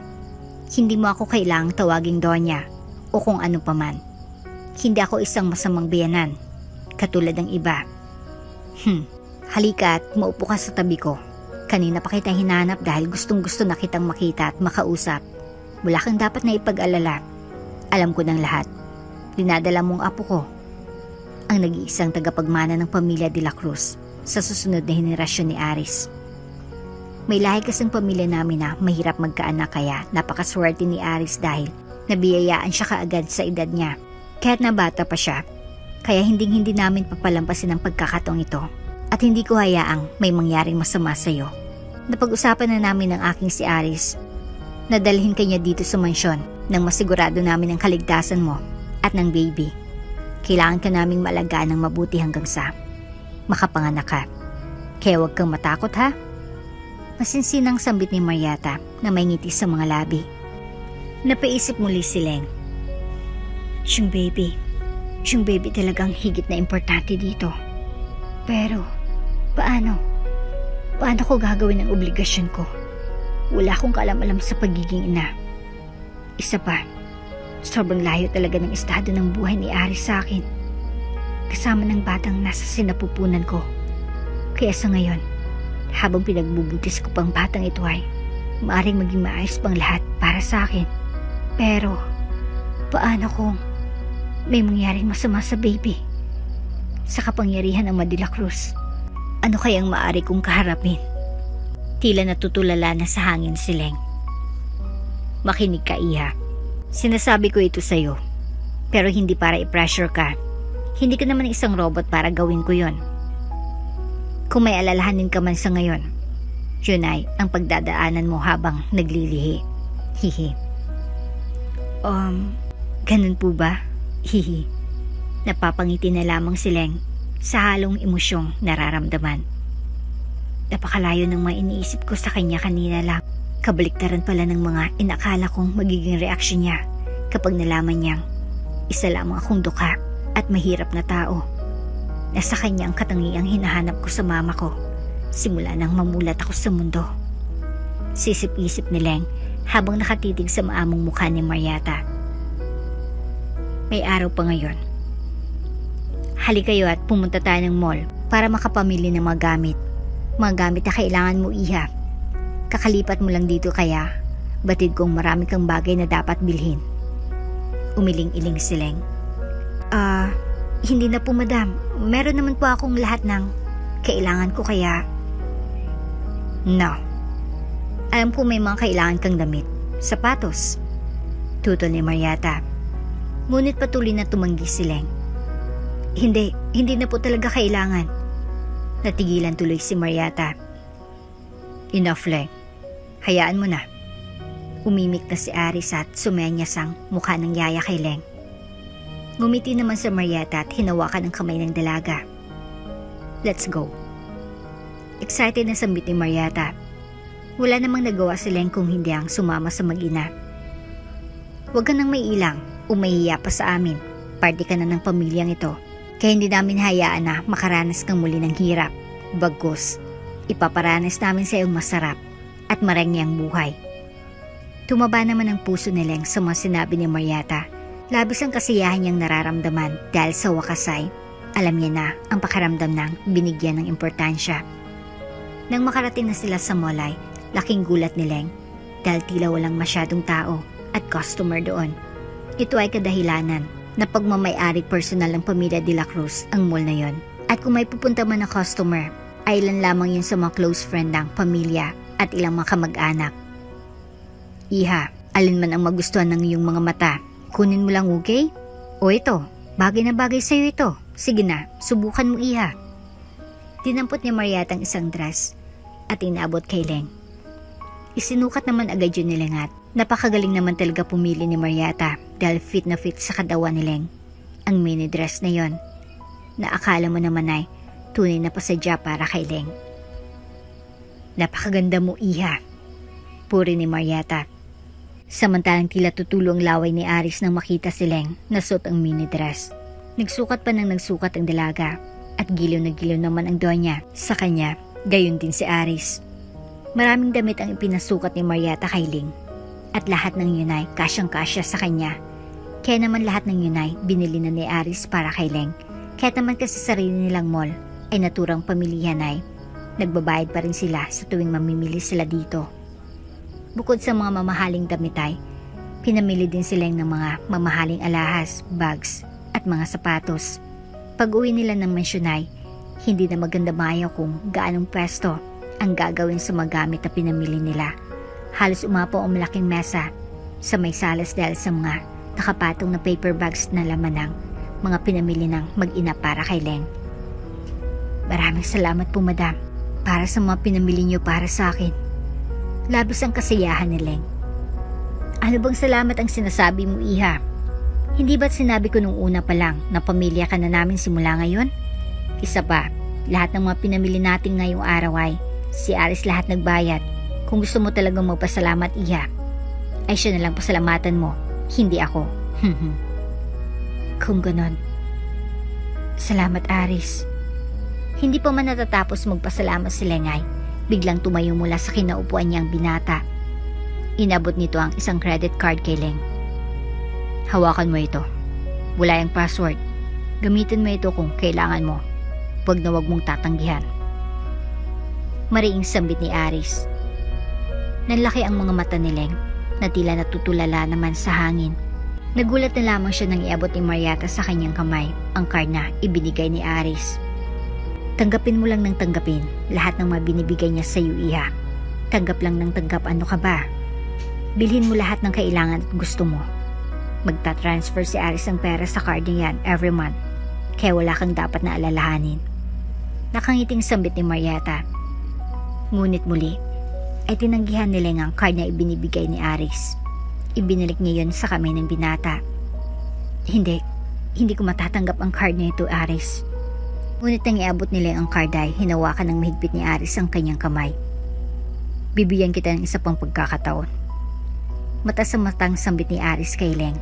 Hindi mo ako kailangang tawaging Donya o kung ano paman. Hindi ako isang masamang biyanan, katulad ng iba. Halika at maupo ka sa tabi ko. Kanina pa kita hinanap dahil gustong-gusto na kitang makita at makausap. Wala kang dapat na ipag-alala. Alam ko ng lahat. Dinadala mong apo ko, ang nag-iisang tagapagmana ng pamilya de la Cruz sa susunod na henerasyon ni Aris. May lahi kasing pamilya namin na mahirap magkaanak kaya napakaswerte ni Aris dahil nabiyayaan siya kaagad sa edad niya. Kahit na bata pa siya, kaya hindi namin papalampasin ang pagkakataong ito at hindi ko hayaang may mangyaring masama sa iyo. Napag-usapan na namin ng aking si Aris na dalhin kanya dito sa mansyon nang masigurado namin ang kaligtasan mo at ng baby. Kailangan ka naming maalagaan ng mabuti hanggang sa makapanganak ka. Kaya huwag kang matakot ha. Masinsinang sambit ni Marieta na may ngiti sa mga labi. Napaisip muli si Leng. Yung baby talagang higit na importante dito. Pero, paano? Paano ko gagawin ang obligasyon ko? Wala akong kaalam-alam sa pagiging ina. Isa pa, sobrang layo talaga ng estado ng buhay ni Aris sa akin. Kasama ng batang nasa sinapupunan ko. Kaya sa ngayon, habang pinagbubuntis ko pang batang ito ay maaaring maging maayos pang lahat para sa akin. Pero, paano kung may mangyaring masama sa baby. Sa kapangyarihan ng Manila Cruz, ano kayang maaari kong kaharapin? Tila natutulala na sa hangin si Leng. Makinig ka, Iha. Sinasabi ko ito sa'yo, pero hindi para i-pressure ka. Hindi ka naman isang robot para gawin ko yon. Kung may alalahanin ka man sa ngayon, yun ay ang pagdadaanan mo habang naglilihi. Hihi. Ganun po ba? Hihi. Napapangiti na lamang si Leng sa halong emosyong nararamdaman. Napakalayo ng mga iniisip ko sa kanya kanina lang. Kabaliktaran pala ng mga inakala kong magiging reaksyon niya kapag nalaman niyang isa lamang akong dukha at mahirap na tao. Nasa kanya ang katangiang hinahanap ko sa mama ko simula nang mamulat ako sa mundo. Sisip-isip ni Leng habang nakatitig sa maamong mukha ni Mariata. May araw pa ngayon. Halika kayo at pumunta tayo ng mall para makapamili ng mga gamit. Mga gamit na kailangan mo, Iha. Kakalipat mo lang dito kaya batid kong marami kang bagay na dapat bilhin. Umiling-iling si Leng. Hindi na po, madam. Meron naman po akong lahat ng kailangan ko kaya... No. Alam ko may mga kailangan kang damit. Sapatos. Tutol ni Mariata. Ngunit patuloy na tumanggi si Leng. Hindi na po talaga kailangan. Natigilan tuloy si Mariata. Enough, Leng. Hayaan mo na. Umimik na si Aris at sumenyas ang mukha ng yaya kay Leng. Ngumiti naman sa Mariata at hinawakan ang kamay ng dalaga. Let's go. Excited na sambit ni Mariata. Wala namang nagawa si Leng kung hindi ang sumama sa mag-ina. Huwag ka nang may ilang o mahihiya pa sa amin. Party ka na ng pamilyang ito. Kaya hindi namin hayaan na makaranas kang muli ng hirap. Bagkus, ipaparanas namin sa iyong masarap at marangyang buhay. Tumaba naman ang puso ni Leng sa mga sinabi ni Mariata. Labis ang kasiyahan niyang nararamdaman dahil sa wakas ay alam niya na ang pakaramdam ng binigyan ng importansya. Nang makarating na sila sa mall ay laking gulat ni Leng dahil tila walang masyadong tao at customer doon. Ito ay kadahilanan na pagmamay-ari personal ng pamilya De La Cruz ang mall na yon. At kung may pupunta man na customer ay ilan lamang yun sa mga close friend ng pamilya at ilang mga kamag-anak. Iha, alin man ang magustuhan ng iyong mga mata, kunin mo lang, okay? O ito, bagay na bagay sa'yo ito. Sige na, subukan mo, Iha. Dinampot niya Mariata ang isang dress at inaabot kay Leng. Isinukat naman agad yun ni Leng at napakagaling naman talaga pumili ni Mariata dahil fit na fit sa katawan ni Leng ang mini dress na yon na akala mo naman ay tunay na pasadya para kay Leng. Napakaganda mo, Iha, puri ni Mariata. Samantalang tila tutulo ang laway ni Aris nang makita si Leng na suot ang mini dress. Nagsukat pa ng nagsukat ang dalaga at giliw na giliw naman ang donya sa kanya, gayon din si Aris. Maraming damit ang ipinasukat ni Mariata kay Leng at lahat ng yun ay kasyang-kasya sa kanya. Kaya naman lahat ng yun ay binili na ni Aris para kay Leng. Kaya naman kasi sarili nilang mall ay naturang pamilihan ay nagbabayad pa rin sila sa tuwing mamimili sila dito. Bukod sa mga mamahaling damit ay pinamili din sila ng mga mamahaling alahas, bags at mga sapatos. Pag uwi nila ng mansyon ay hindi na maganda maayaw kung gaanong pwesto ang gagawin sa mga gamit na pinamili nila. Halos umapaw ang malaking mesa sa may salas dahil sa mga nakapatong na paper bags na laman ng mga pinamili ng mag-ina para kay Leng. Maraming salamat po, madam, para sa mga pinamili niyo para sa akin. Labis ang kasiyahan ni Leng. Ano bang salamat ang sinasabi mo, Iha? Hindi ba't sinabi ko nung una pa lang na pamilya ka na namin simula ngayon? Isa pa, lahat ng mga pinamili natin ngayong araw ay si Aris lahat nagbayad. Kung gusto mo talagang magpasalamat, Iha, ay siya na lang pasalamatan mo, hindi ako. Kung ganon, salamat, Aris. Hindi pa man natatapos magpasalamat si Leng ay biglang tumayo mula sa kinaupuan niyang binata. Inabot nito ang isang credit card kay Leng. Hawakan mo ito. Wala yung password. Gamitin mo ito kung kailangan mo. Huwag na huwag mong tatanggihan. Mariing sambit ni Aris. Nanlaki ang mga mata ni Leng na tila natutulala naman sa hangin. Nagulat na lamang siya nang iabot ni Marietta sa kanyang kamay ang card na ibinigay ni Aris. Tanggapin mo lang ng tanggapin lahat ng mabinibigay niya sa iyo, iha. Tanggap lang ng tanggap, ano ka ba? Bilhin mo lahat ng kailangan at gusto mo. Magta-transfer si Aris ng pera sa card niya yan every month, kaya wala kang dapat na alalahanin. Nakangiting sambit ni Marietta. Ngunit muli ay tinanggihan ni Leng ang card na ibinibigay ni Aris. Ibinalik niya yun sa kamay ng binata. Hindi ko matatanggap ang card na ito, Aris. Ngunit nang iabot ni Leng ang card ay hinawakan ng mahigpit ni Aris ang kanyang kamay. Bibigyan kita ng isa pang pagkakataon. Mataas ang matang sambit ni Aris kay Leng.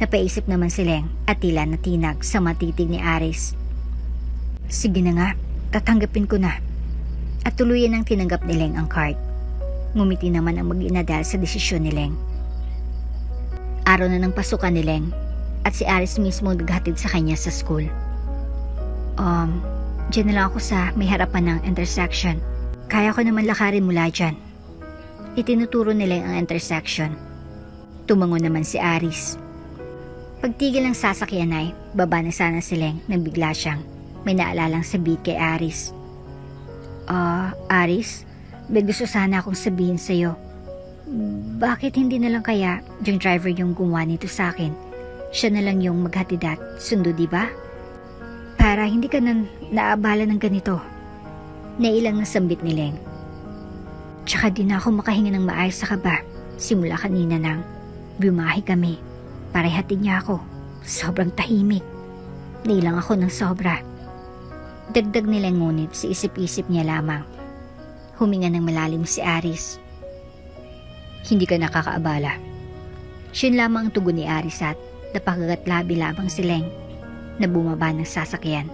Napaisip naman si Leng at tila natinag sa matitig ni Aris. Sige na nga, tatanggapin ko na. At tuluyan ang tinanggap ni Leng ang card. Ngumiti naman ang mag-ina dahil sa desisyon ni Leng. Araw na ng pasukan ni Leng at si Aris mismo naghatid sa kanya sa school. Diyan na lang ako sa may harapan ng intersection. Kaya ko naman lakarin mula dyan. Itinuturo ni Leng ang intersection. Tumango naman si Aris. Pagtigil ng sasakyan ay baba na sana si Leng nang bigla siyang may naalalang sabihin kay Aris. Aris? May gusto sana akong sabihin sa'yo. Bakit hindi na lang kaya yung driver yung gumawa nito sa akin? Siya na lang yung maghatid at sundo, diba? Para hindi ka na naabala ng ganito. Nailang na sambit ni Leng. Tsaka di na ako makahinga ng maayos sa kaba. Simula kanina nang bumahi kami para ihatid niya ako. Sobrang tahimik. Nailang ako ng sobra. Dagdag ni Leng ngunit sa isip-isip niya lamang. Huminga ng malalim si Aris. Hindi ka nakakaabala. Siyon lamang ang tugon ni Aris at napakagat-labi lamang si Leng na bumaba ng sasakyan.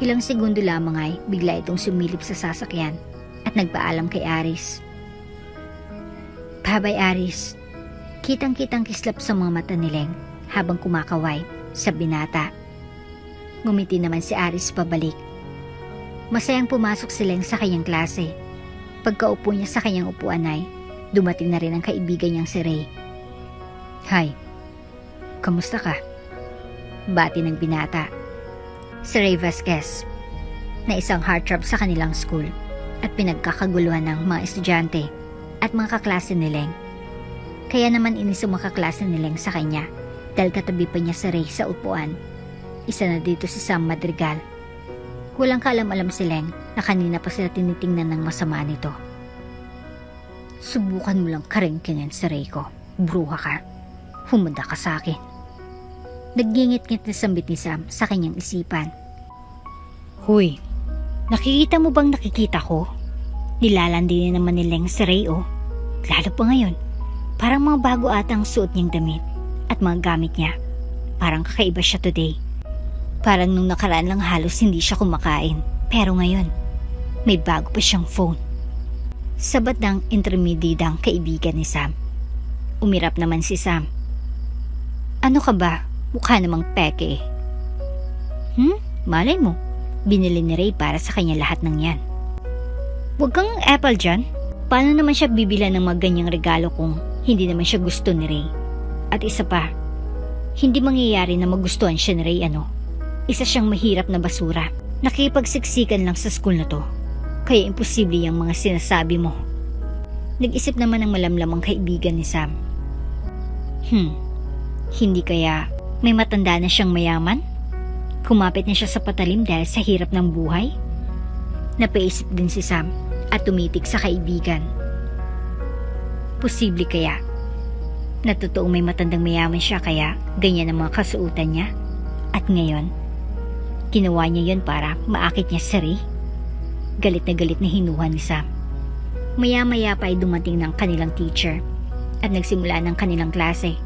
Ilang segundo lamang ay bigla itong sumilip sa sasakyan at nagpaalam kay Aris. Bye-bye, Aris. Kitang-kitang kislap sa mga mata ni Leng habang kumakaway sa binata. Ngumiti naman si Aris pabalik. Masayang pumasok si Leng sa kanyang klase. Pagkaupo niya sa kanyang upuan ay dumating na rin ang kaibigan niyang si Ray. Hi, kamusta ka? Bati ng binata. Si Ray Vasquez, na isang heartthrob sa kanilang school at pinagkakaguluhan ng mga estudyante at mga kaklase ni Leng. Kaya naman inis ang mga kaklase ni Leng sa kanya dahil katabi pa niya si Ray sa upuan. Isa na dito si Sam Madrigal. Walang kaalam-alam si Leng na kanina pa sila tinitingnan ng masama nito. Subukan mo lang karengkingin si Ray ko. Bruha ka. Humanda ka sa akin. Naggingit-ngit na sambit ni Sam sa kanyang isipan. Hoy, nakikita mo bang nakikita ko? Nilalandi na naman ni Leng si Ray, oh. Lalo pa ngayon. Parang mga bago ata ang suot niyang damit at mga gamit niya. Parang kakaiba siya today. Parang nung nakaraan lang halos hindi siya kumakain. Pero ngayon, may bago pa siyang phone. Sabat ng intermediadang kaibigan ni Sam. Umirap naman si Sam. Ano ka ba? Mukha namang peke eh. Malay mo. Binili ni Ray para sa kanya lahat ng yan. Huwag kang apple dyan. Paano naman siya bibilan ng mga ganyang regalo kung hindi naman siya gusto ni Ray? At isa pa, hindi mangyayari na magustuhan siya ni Ray, ano? Isa siyang mahirap na basura. Nakipagsiksikan lang sa school na to. Kaya imposible yung mga sinasabi mo. Nag-isip naman ng malamlam ang kaibigan ni Sam. Hindi kaya may matanda na siyang mayaman? Kumapit na siya sa patalim dahil sa hirap ng buhay? Napaisip din si Sam at tumitig sa kaibigan. Posible kaya na totoong may matandang mayaman siya kaya ganyan ang mga kasuotan niya? At ngayon, ginawa niya yon para maakit niya si Ray? Galit na hinuha ni Sam. Maya-maya pa ay dumating ng kanilang teacher at nagsimula ng kanilang klase.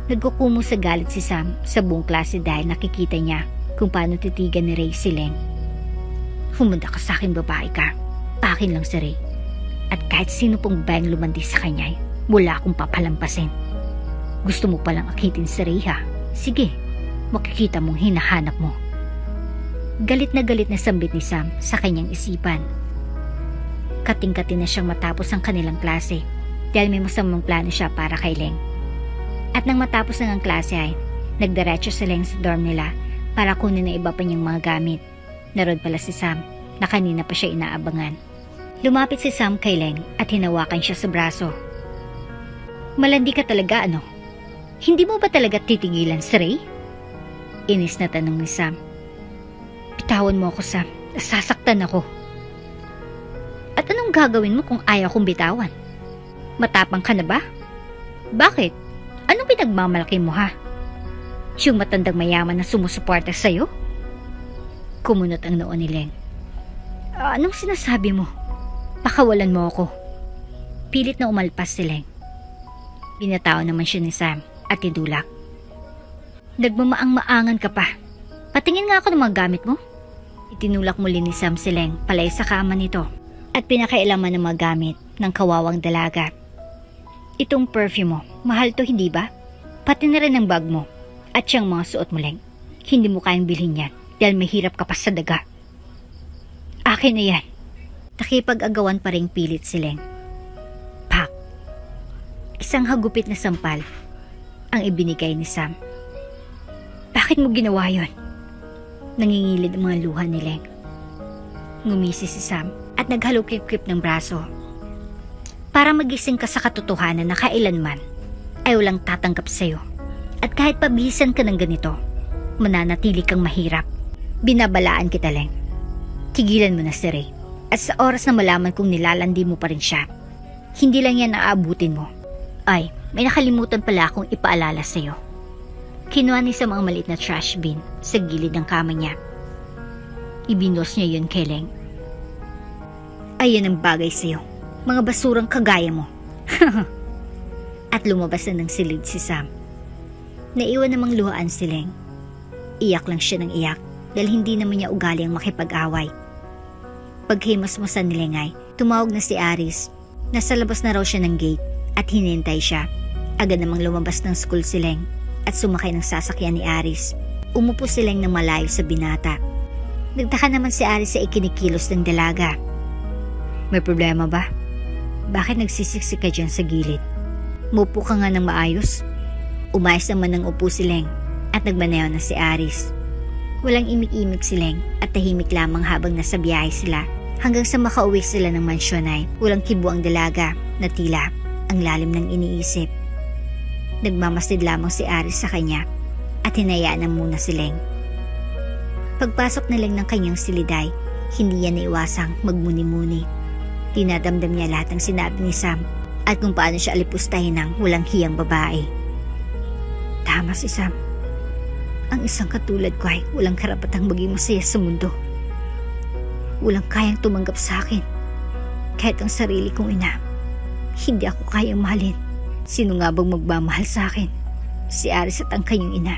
Nagkukumo sa galit si Sam sa buong klase dahil nakikita niya kung paano titigan ni Ray si Leng. Humanda ka sa akin, babae ka. Akin lang si Ray. At kahit sino pong bang lumandi sa kanya, wala akong papalampasin. Gusto mo palang akitin si Ray, ha? Sige, makikita mong hinahanap mo. Galit na sambit ni Sam sa kanyang isipan. Kating-kati na siyang matapos ang kanilang klase dahil may masamang plano siya para kay Leng. At nang matapos na ng klase ay nagdiretso sila sa dorm nila para kunin ang iba pa niyang mga gamit. Naroon pala si Sam na kanina pa siya inaabangan. Lumapit si Sam kay Leng at hinawakan siya sa braso. Malandi ka talaga ano? Hindi mo ba talaga titigilan si Ray? Inis na tanong ni Sam. Bitawan mo ako, Sam. Nasasaktan ako. At anong gagawin mo kung ayaw kong bitawan? Matapang ka na ba? Bakit? Anong pinagmamalaki mo ha? Yung matandang mayaman na sumusuporta sa'yo? Kumunot ang noo ni Leng. Anong sinasabi mo? Pakawalan mo ako. Pilit na umalpas si Leng. Binatao naman siya ni Sam at tinulak. Nagmamaang-maangan ka pa. Patingin nga ako ng mga gamit mo. Itinulak muli ni Sam si Leng palay sa kama nito at pinakailaman ng mga gamit ng kawawang dalaga. Itong perfume mo, mahal to hindi ba? Pati na rin ang bag mo at siyang mga suot mo, Leng. Hindi mo kayang bilhin yan dahil mahirap ka pa sa daga. Akin na yan. Nakipag-agawan pa ring pilit si Leng. Pak! Isang hagupit na sampal ang ibinigay ni Sam. Bakit mo ginawa yon? Nangingilid ang mga luha ni Leng. Ngumisi si Sam at naghalukip-kip ng braso. Para magising ka sa katotohanan na kailanman ay walang tatanggap sa'yo. At kahit pabihisan ka ng ganito, mananatili kang mahirap. Binabalaan kita, Leng. Tigilan mo na si Ray. At sa oras na malaman kong nilalandi mo pa rin siya, hindi lang yan aabutin mo. Ay, may nakalimutan pala akong ipaalala sa'yo. Kinuha niya sa mga maliit na trash bin sa gilid ng kama niya. Ibinos niya yun kay Leng. Ayan ang bagay sa'yo. Mga basurang kagaya mo. At lumabas na ng silid si Sam. Naiwan namang luhaan si Leng. Iyak lang siya ng iyak dahil hindi naman niya ugali ang makipag-away. Paghimasmasan ni Leng ay tumawag na si Aris. Nasa labas na raw siya ng gate at hinintay siya. Agad namang lumabas ng school si Leng at sumakay ng sasakyan ni Aris. Umupo si Leng ng malayo sa binata. Nagtaka naman si Aris sa ikinikilos ng dalaga. May problema ba? Bakit nagsisiksik ka dyan sa gilid? Mupo ka nga ng maayos. Umayos naman ng upo si Leng at nagmaneho na si Aris. Walang imik-imik si Leng at tahimik lamang habang nasa biyahe sila hanggang sa makauwi sila ng mansyon ay walang kibo ang dalaga na tila ang lalim ng iniisip. Nagmamasid lamang si Aris sa kanya at hinayaan na muna si Leng. Pagpasok na Leng ng kanyang siliday, hindi yan naiwasang magmuni-muni. Dinadamdam niya lahat ng sinabi ni Sam at kung paano siya alipustahin ng walang hiyang babae. Tama si Sam. Ang isang katulad ko ay walang karapatang maging masaya sa mundo. Walang kayang tumanggap sa akin. Kahit ang sarili kong ina, hindi ako kayang mahalin. Sino nga bang magmamahal sa akin? Si Aris at ang kanyang ina.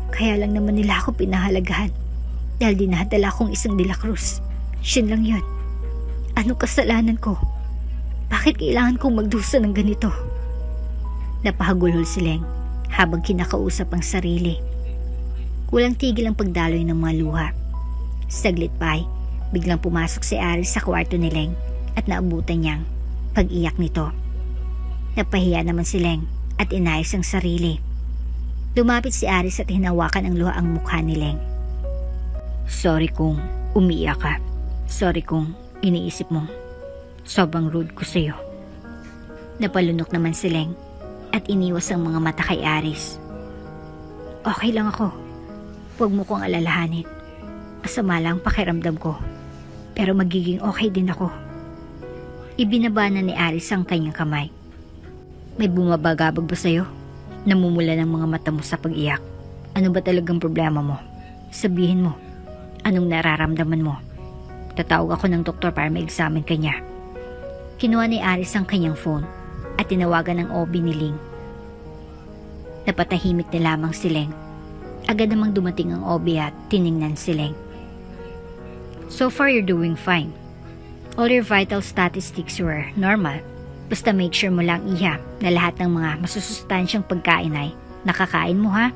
Kaya lang naman nila ako pinahalagahan dahil dinadala kong isang De La Cruz. Siya lang yun. Anong kasalanan ko? Bakit kailangan kong magdusa ng ganito? Napahagulhol si Leng habang kinakausap ang sarili. Walang tigil ang pagdaloy ng mga luha. Saglit pa ay biglang pumasok si Aris sa kwarto ni Leng at naabutan niyang pag-iyak nito. Napahiya naman si Leng at inayos ang sarili. Lumapit si Aris at hinawakan ang luha ang mukha ni Leng. Sorry kung umiiyak ka. Sorry kung iniisip mo sobrang rude ko sa'yo. Napalunok naman si Leng at iniwas ang mga mata kay Aris. Okay lang ako. Huwag mo kong alalahanin. Masama lang pakiramdam ko. Pero magiging okay din ako. Ibinaba na ni Aris ang kanyang kamay. May bumabagabag ba sa'yo? Namumula ng mga mata mo sa pag-iyak. Ano ba talagang problema mo? Sabihin mo. Anong nararamdaman mo? Tatawag ako ng doktor para ma-examine ka niya. Kinuha ni Aris ang kanyang phone at tinawagan ng OB ni Ling. Napatahimik na lamang si Leng. Agad namang dumating ang OB at tiningnan si Leng. So far you're doing fine. All your vital statistics were normal. Basta make sure mo lang iha na lahat ng mga masusustansyang pagkain ay nakakain mo ha.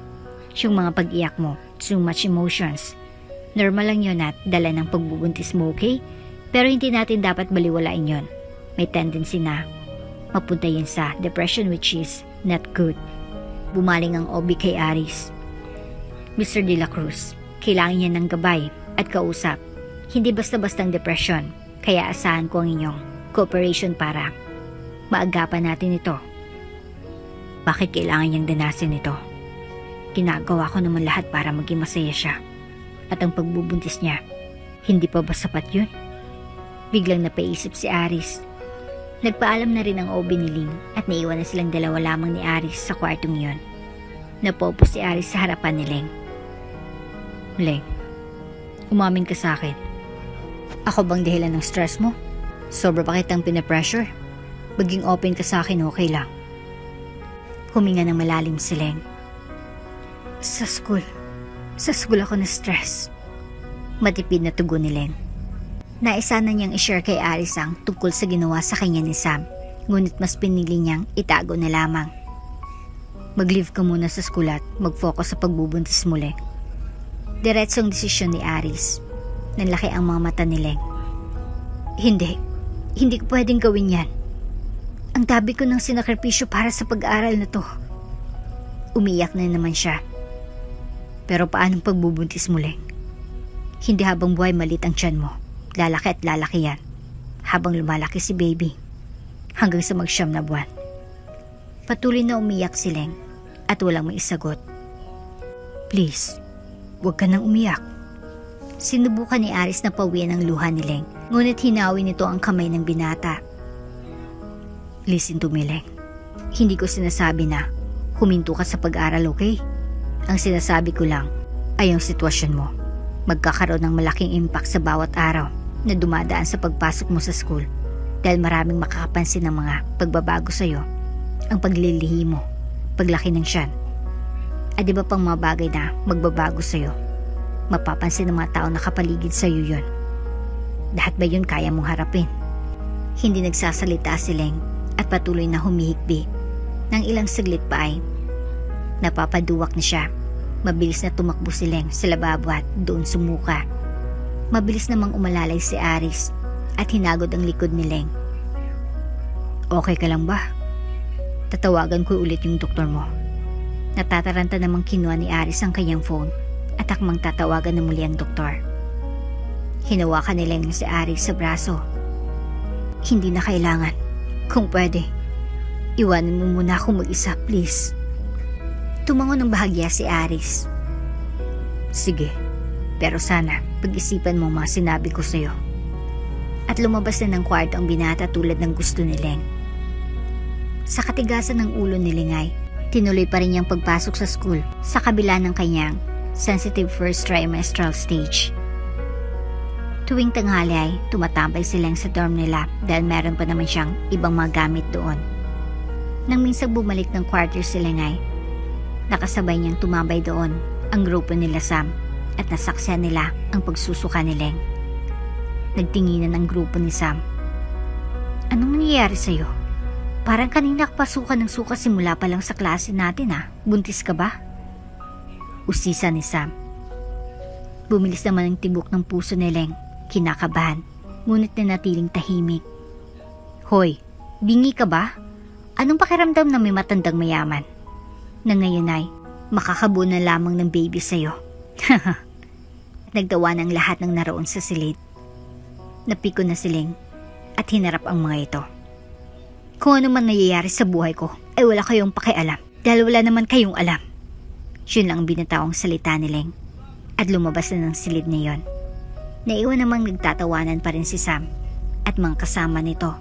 Yung mga pag-iyak mo, too much emotions. Normal lang yun at dala ng pagbubuntis mo, okay? Pero hindi natin dapat baliwalain yun. May tendency na mapunta yun sa depression which is not good. Bumaling ang OB kay Aris. Mr. De La Cruz, kailangan niya ng gabay at kausap. Hindi basta-bastang depresyon, kaya asahan ko ang inyong cooperation para maagapan natin ito. Bakit kailangan niyang danasin ito? Ginagawa ko naman lahat para maging masaya siya. At ang pagbubuntis niya, hindi pa ba sapat yun? Biglang napaisip si Aris. Nagpaalam na rin ang OB ni Ling at naiwan na silang dalawa lamang ni Aris sa kwartong yon. Napopo si Aris sa harapan ni Leng. Leng, umamin ka sa akin. Ako bang dahilan ng stress mo? Sobra ba kitang pinapressure? Maging open ka sa akin, okay lang. Huminga ng malalim si Leng. Sa school ako na-stress. Matipid na tugon ni Leng. Naisa na niyang i-share kay Aris ang tungkol sa ginawa sa kanya ni Sam, ngunit mas pinili niyang itago na lamang. Mag-leave ka muna sa school at mag-focus sa pagbubuntis muli. Diretsong desisyon ni Aris. Nanlaki ang mga mata ni Leng. Hindi ko pwedeng gawin yan. Ang tabi ko ng sinakripisyo para sa pag-aaral na to. Umiyak na naman siya. Pero paanong pagbubuntis mo, Leng? Hindi habang buhay malit ang tiyan mo. Lalaki at lalaki yan. Habang lumalaki si baby. Hanggang sa mag-siyam na buwan. Patuloy na umiyak si Leng at walang maisagot. Please, huwag ka nang umiyak. Sinubukan ni Aris na pawian ang luha ni Leng, ngunit hinawi nito ang kamay ng binata. Listen to me, Leng. Hindi ko sinasabi na huminto ka sa pag-aral, okay? Ang sinasabi ko lang ay ang sitwasyon mo. Magkakaroon ng malaking impact sa bawat araw na dumadaan sa pagpasok mo sa school dahil maraming makakapansin ng mga pagbabago sa'yo. Ang paglilihi mo, paglaki ng tiyan. At di ba pang mga bagay na magbabago sa'yo? Mapapansin ng mga tao na kapaligid sa'yo yun. Lahat ba yun kaya mong harapin? Hindi nagsasalita si Leng at patuloy na humihikbi. Nang ilang saglit pa ay napapaduwak na siya. Mabilis na tumakbo si Leng sa lababo at doon sumuka. Mabilis namang umalalay si Aris at hinagod ang likod ni Leng. Okay ka lang ba? Tatawagan ko ulit yung doktor mo. Natataranta namang kinuha ni Aris ang kanyang phone at akmang tatawagan na muli ang doktor. Hinawakan ni Leng si Aris sa braso. Hindi na kailangan. Kung pwede, iwanan mo muna ako mag-isa, please. Tumango ng bahagya si Aris. Sige, pero sana pag-isipan mo mga sinabi ko sa'yo. At lumabas na ng kwarto ang binata tulad ng gusto ni Leng. Sa katigasan ng ulo ni Leng ay tinuloy pa rin niyang pagpasok sa school sa kabila ng kanyang sensitive first trimestral stage. Tuwing tanghali ay tumatambay si Leng sa dorm nila dahil meron pa naman siyang ibang mga gamit doon. Nang minsang bumalik ng quarter si Leng ay nakasabay niyang tumambay doon ang grupo nila Sam at nasaksihan nila ang pagsusuka ni Leng. Nagtinginan ang grupo ni Sam. Anong nangyayari sa'yo? Parang kanina ka pasukan ng suka simula pa lang sa klase natin ah. Buntis ka ba? Usisa ni Sam. Bumilis naman ang tibok ng puso ni Leng. Kinakabahan, ngunit nanatiling tahimik. Hoy, bingi ka ba? Anong pakiramdam na may matandang mayaman? Na ngayon ay makakabuo na lamang ng baby sa'yo. Nagtawa ng lahat ng naroon sa silid. Napiko na si Leng at hinarap ang mga ito. Kung ano man nangyayari sa buhay ko ay wala kayong pakialam dahil wala naman kayong alam. Yun lang ang binatawang salita ni Leng at lumabas na ng silid na yon. Naiwan namang nagtatawanan pa rin si Sam at mga kasama nito.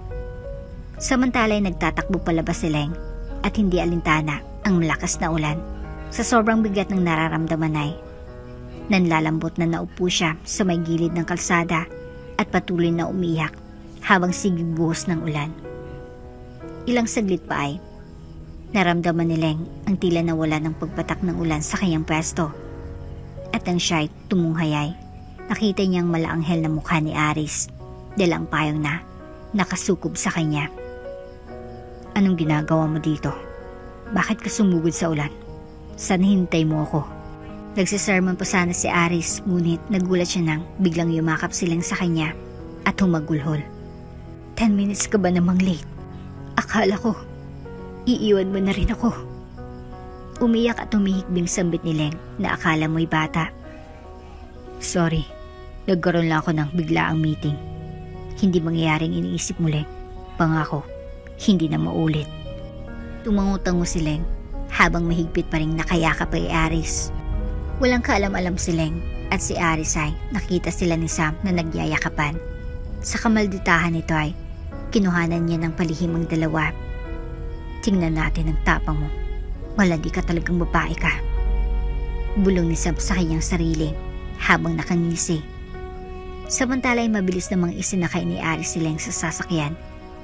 Samantala ay nagtatakbo palabas si Leng at hindi alintana ang malakas na ulan. Sa sobrang bigat ng nararamdaman ay nanlalambot na naupo siya sa may gilid ng kalsada at patuloy na umiyak habang sigig buhos ng ulan. Ilang saglit pa ay naramdaman ni Leng ang tila nawala ng pagpatak ng ulan sa kanyang pwesto. At nang siya'y tumuhayay, nakita niyang malaanghel na mukha ni Aris, dalang payong na nakasukob sa kanya. Anong ginagawa mo dito? Bakit ka sumugod sa ulan? Saan hintay mo ako? Nagsisermon pa sana si Aris, ngunit nagulat siya nang biglang yumakap silang sa kanya at humagulhol. 10 minutes ka ba namang late? Akala ko, iiwan mo na rin ako. Umiyak at humihikbing sambit ni Leng na akala mo'y bata. Sorry, nagkaroon lang ako ng biglaang meeting. Hindi mangyayaring iniisip mo, Leng. Pangako, hindi na maulit. Tumango-tango si Leng habang mahigpit pa rin nakayakap kay Aris. Walang kaalam-alam si Leng at si Aris ay nakita sila ni Sam na nagyayakapan. Sa kamalditahan nito ay kinuhanan niya ng palihim ang dalawa. Tingnan natin ang tapang mo. Malandi ka talagang babae ka. Bulong ni Sam sa kanyang sarili habang nakangisi. Samantala ay mabilis namang isinakay ni Aris si Leng sa sasakyan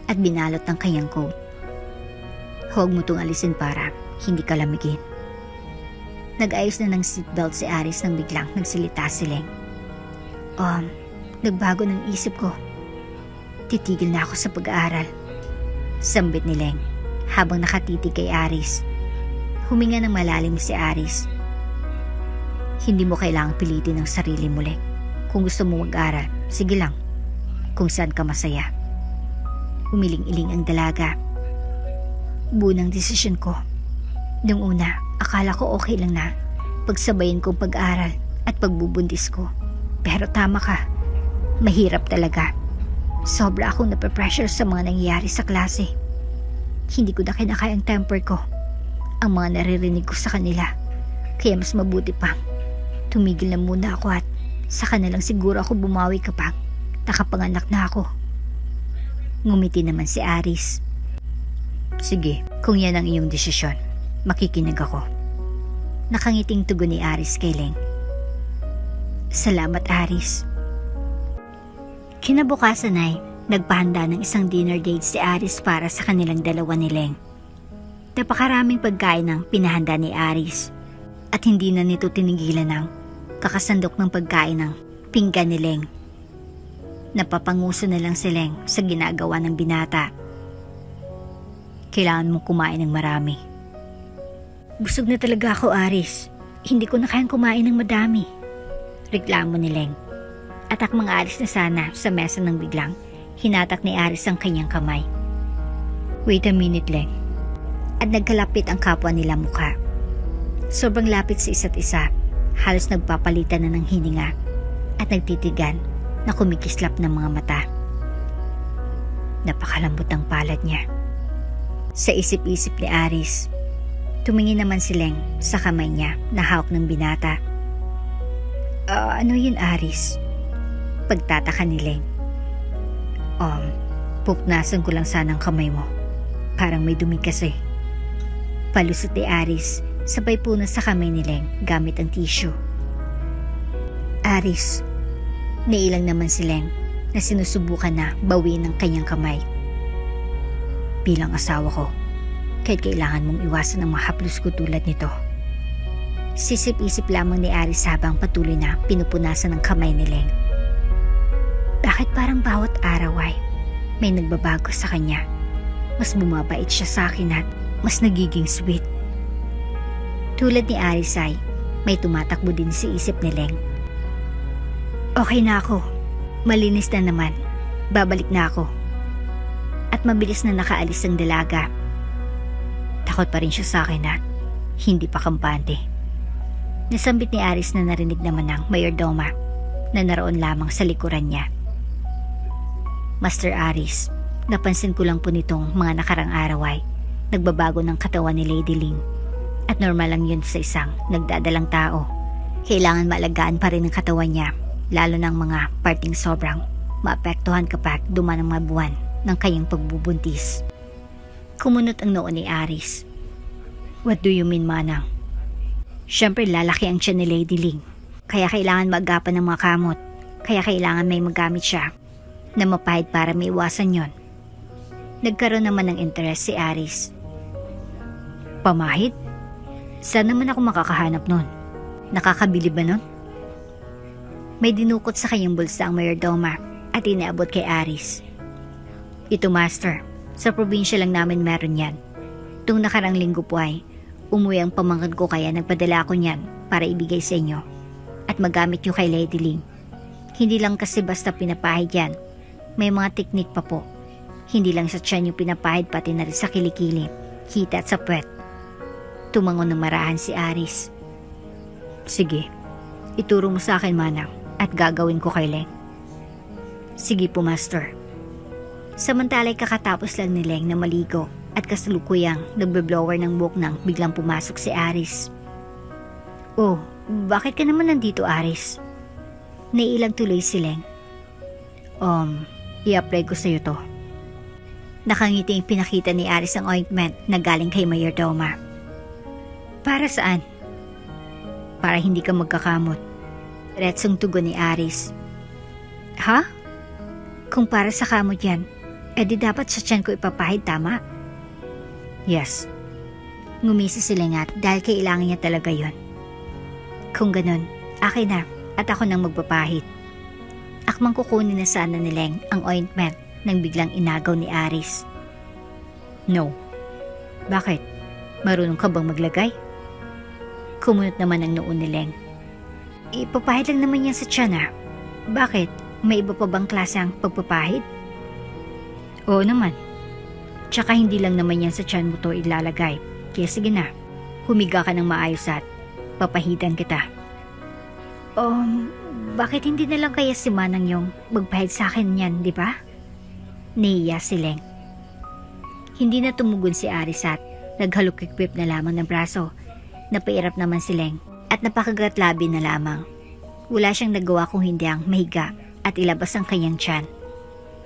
at binalot ang kanyang coat. Huwag mo itong alisin para hindi ka lamigin. Nag-ayos na ng seatbelt si Aris nang biglang nagsalita si Leng. Nagbago ng isip ko. Titigil na ako sa pag-aaral. Sambit ni Leng habang nakatitig kay Aris. Huminga ng malalim si Aris. Hindi mo kailangang pilitin ang sarili mo, Leng. Kung gusto mo mag-aral, sige lang. Kung saan ka masaya. Umiling-iling ang dalaga. Bunang desisyon ko. Nung una, akala ko okay lang na pagsabayin kong pag-aral at pagbubuntis ko. Pero tama ka. Mahirap talaga. Sobra akong nape-pressure sa mga nangyayari sa klase. Hindi ko na kinakaya ang temper ko. Ang mga naririnig ko sa kanila. Kaya mas mabuti pa. Tumigil na muna ako at saka na lang siguro ako bumawi kapag nakapanganak na ako. Ngumiti naman si Aris. Sige, kung yan ang iyong desisyon, makikinig ako. Nakangiting tugon ni Aris kay Leng. Salamat, Aris. Kinabukasan ay nagpahanda ng isang dinner date si Aris para sa kanilang dalawa ni Leng. Napakaraming pagkain ang pinahanda ni Aris at hindi na nito tinigilan ng kakasandok ng pagkain ng pinggan ni Leng. Napapanguso na lang si Leng sa ginagawa ng binata. Kailangan mong kumain ng marami. Busog na talaga ako, Aris. Hindi ko na kayang kumain ng madami. Reklamo ni Leng. At akmang alis na sana sa mesa ng biglang hinatak ni Aris ang kanyang kamay. Wait a minute, Leng. At nagkalapit ang kapwa nila mukha. Sobrang lapit sa isa't isa. Halos nagpapalitan na ng hininga at nagtitigan na kumikislap ng mga mata. Napakalambot ang palad niya. Sa isip-isip ni Aris, tumingin naman si Leng sa kamay niya na hawak ng binata. Ano yun, Aris? Pagtataka ni Leng. Pupnasan ko lang sana ang kamay mo. Parang may dumi kasi. Palusot ni Aris, sabay punas sa kamay ni Leng gamit ang tissue. Aris, nailang naman si Leng na sinusubukan na bawiin ang kanyang kamay. Bilang asawa ko, kahit kailangan mong iwasan ang mga haplos ko tulad nito. Sisip-isip lamang ni Aris habang patuloy na pinupunasan ang kamay ni Leng. Bakit parang bawat araw ay may nagbabago sa kanya? Mas bumabait siya sa akin at mas nagiging sweet. Tulad ni Aris ay may tumatakbo din sa isip ni Leng. Okay na ako. Malinis na naman. Babalik na ako. At mabilis na nakaalis ang dalaga. Takot pa rin siya sa akin at hindi pa kampante. Nasambit ni Aris na narinig naman ng mayordoma na naroon lamang sa likuran niya. Master Aris, napansin ko lang po nitong mga nakarang araw ay nagbabago ng katawan ni Lady Ling. At normal lang yun sa isang nagdadalang tao. Kailangan maalagaan pa rin ang katawan niya, lalo ng mga parting sobrang maapektuhan kapag duman ang mga buwan ng kanyang pagbubuntis. Kumunot ang noo ni Aris. What do you mean, Manang? Siyempre lalaki ang tiyan ni Lady Ling. Kaya kailangan maagapan ng mga kamot. Kaya kailangan may magamit siya na mapahid para maiwasan yon. Nagkaroon naman ng interes si Aris. Pamahid? Saan naman ako makakahanap nun? Nakakabili ba nun? May dinukot sa kanyang bulsa ang mayordoma at inaabot kay Aris. Ito, Master. Sa probinsya lang namin meron yan. Tung nakarang linggo po ay umuwi ang pamangkin ko kaya nagpadala ako niyan para ibigay sa inyo at magamit nyo kay Lady Ling. Hindi lang kasi basta pinapahid yan. May mga teknik pa po. Hindi lang sa tiyan yung pinapahid pati na rin sa kilikili, hita at sa puwet. Tumangon ng marahan si Aris. Sige, ituro mo sa akin, Manang, at gagawin ko kay Leng. Sige po, Master. Samantala'y kakatapos lang ni Leng na maligo at kasalukuyang nagbe-blower ng buhok nang biglang pumasok si Aris. Oh, bakit ka naman nandito, Aris? Naiilang tuloy si Leng. I-apply ko sa'yo to. Nakangiting pinakita ni Aris ang ointment na galing kay Mayordoma. Para saan? Para hindi ka magkakamot. Diretsong tugon ni Aris. Ha? Kung para sa kamot yan, edi dapat sa tiyan ko ipapahid, tama? Yes. Ngumisi si Lengat dahil kailangan niya talaga yon. Kung ganun, akin na at ako nang magpapahid. Akmang kukunin na sana ni Leng ang ointment nang biglang inagaw ni Aris. No. Bakit? Marunong ka bang maglagay? Kumunot naman ang noo ni Leng. Ipapahid lang naman yan sa tiyan ha. Bakit? May iba pa bang klaseng pagpapahid? Oo naman. Tsaka hindi lang naman yan sa tiyan mo to ilalagay. Kaya sige na, humiga ka ng maayos at papahidan kita. Bakit hindi na lang kaya si Manang yung magpahid sa akin yan, di ba? Nahiya si Leng. Hindi na tumugon si Aris at naghalukik-pip na lamang ng braso. Napairap naman si Leng at napakagatlabi na lamang. Wala siyang nagawa kung hindi ang mahiga at ilabas ang kanyang tiyan.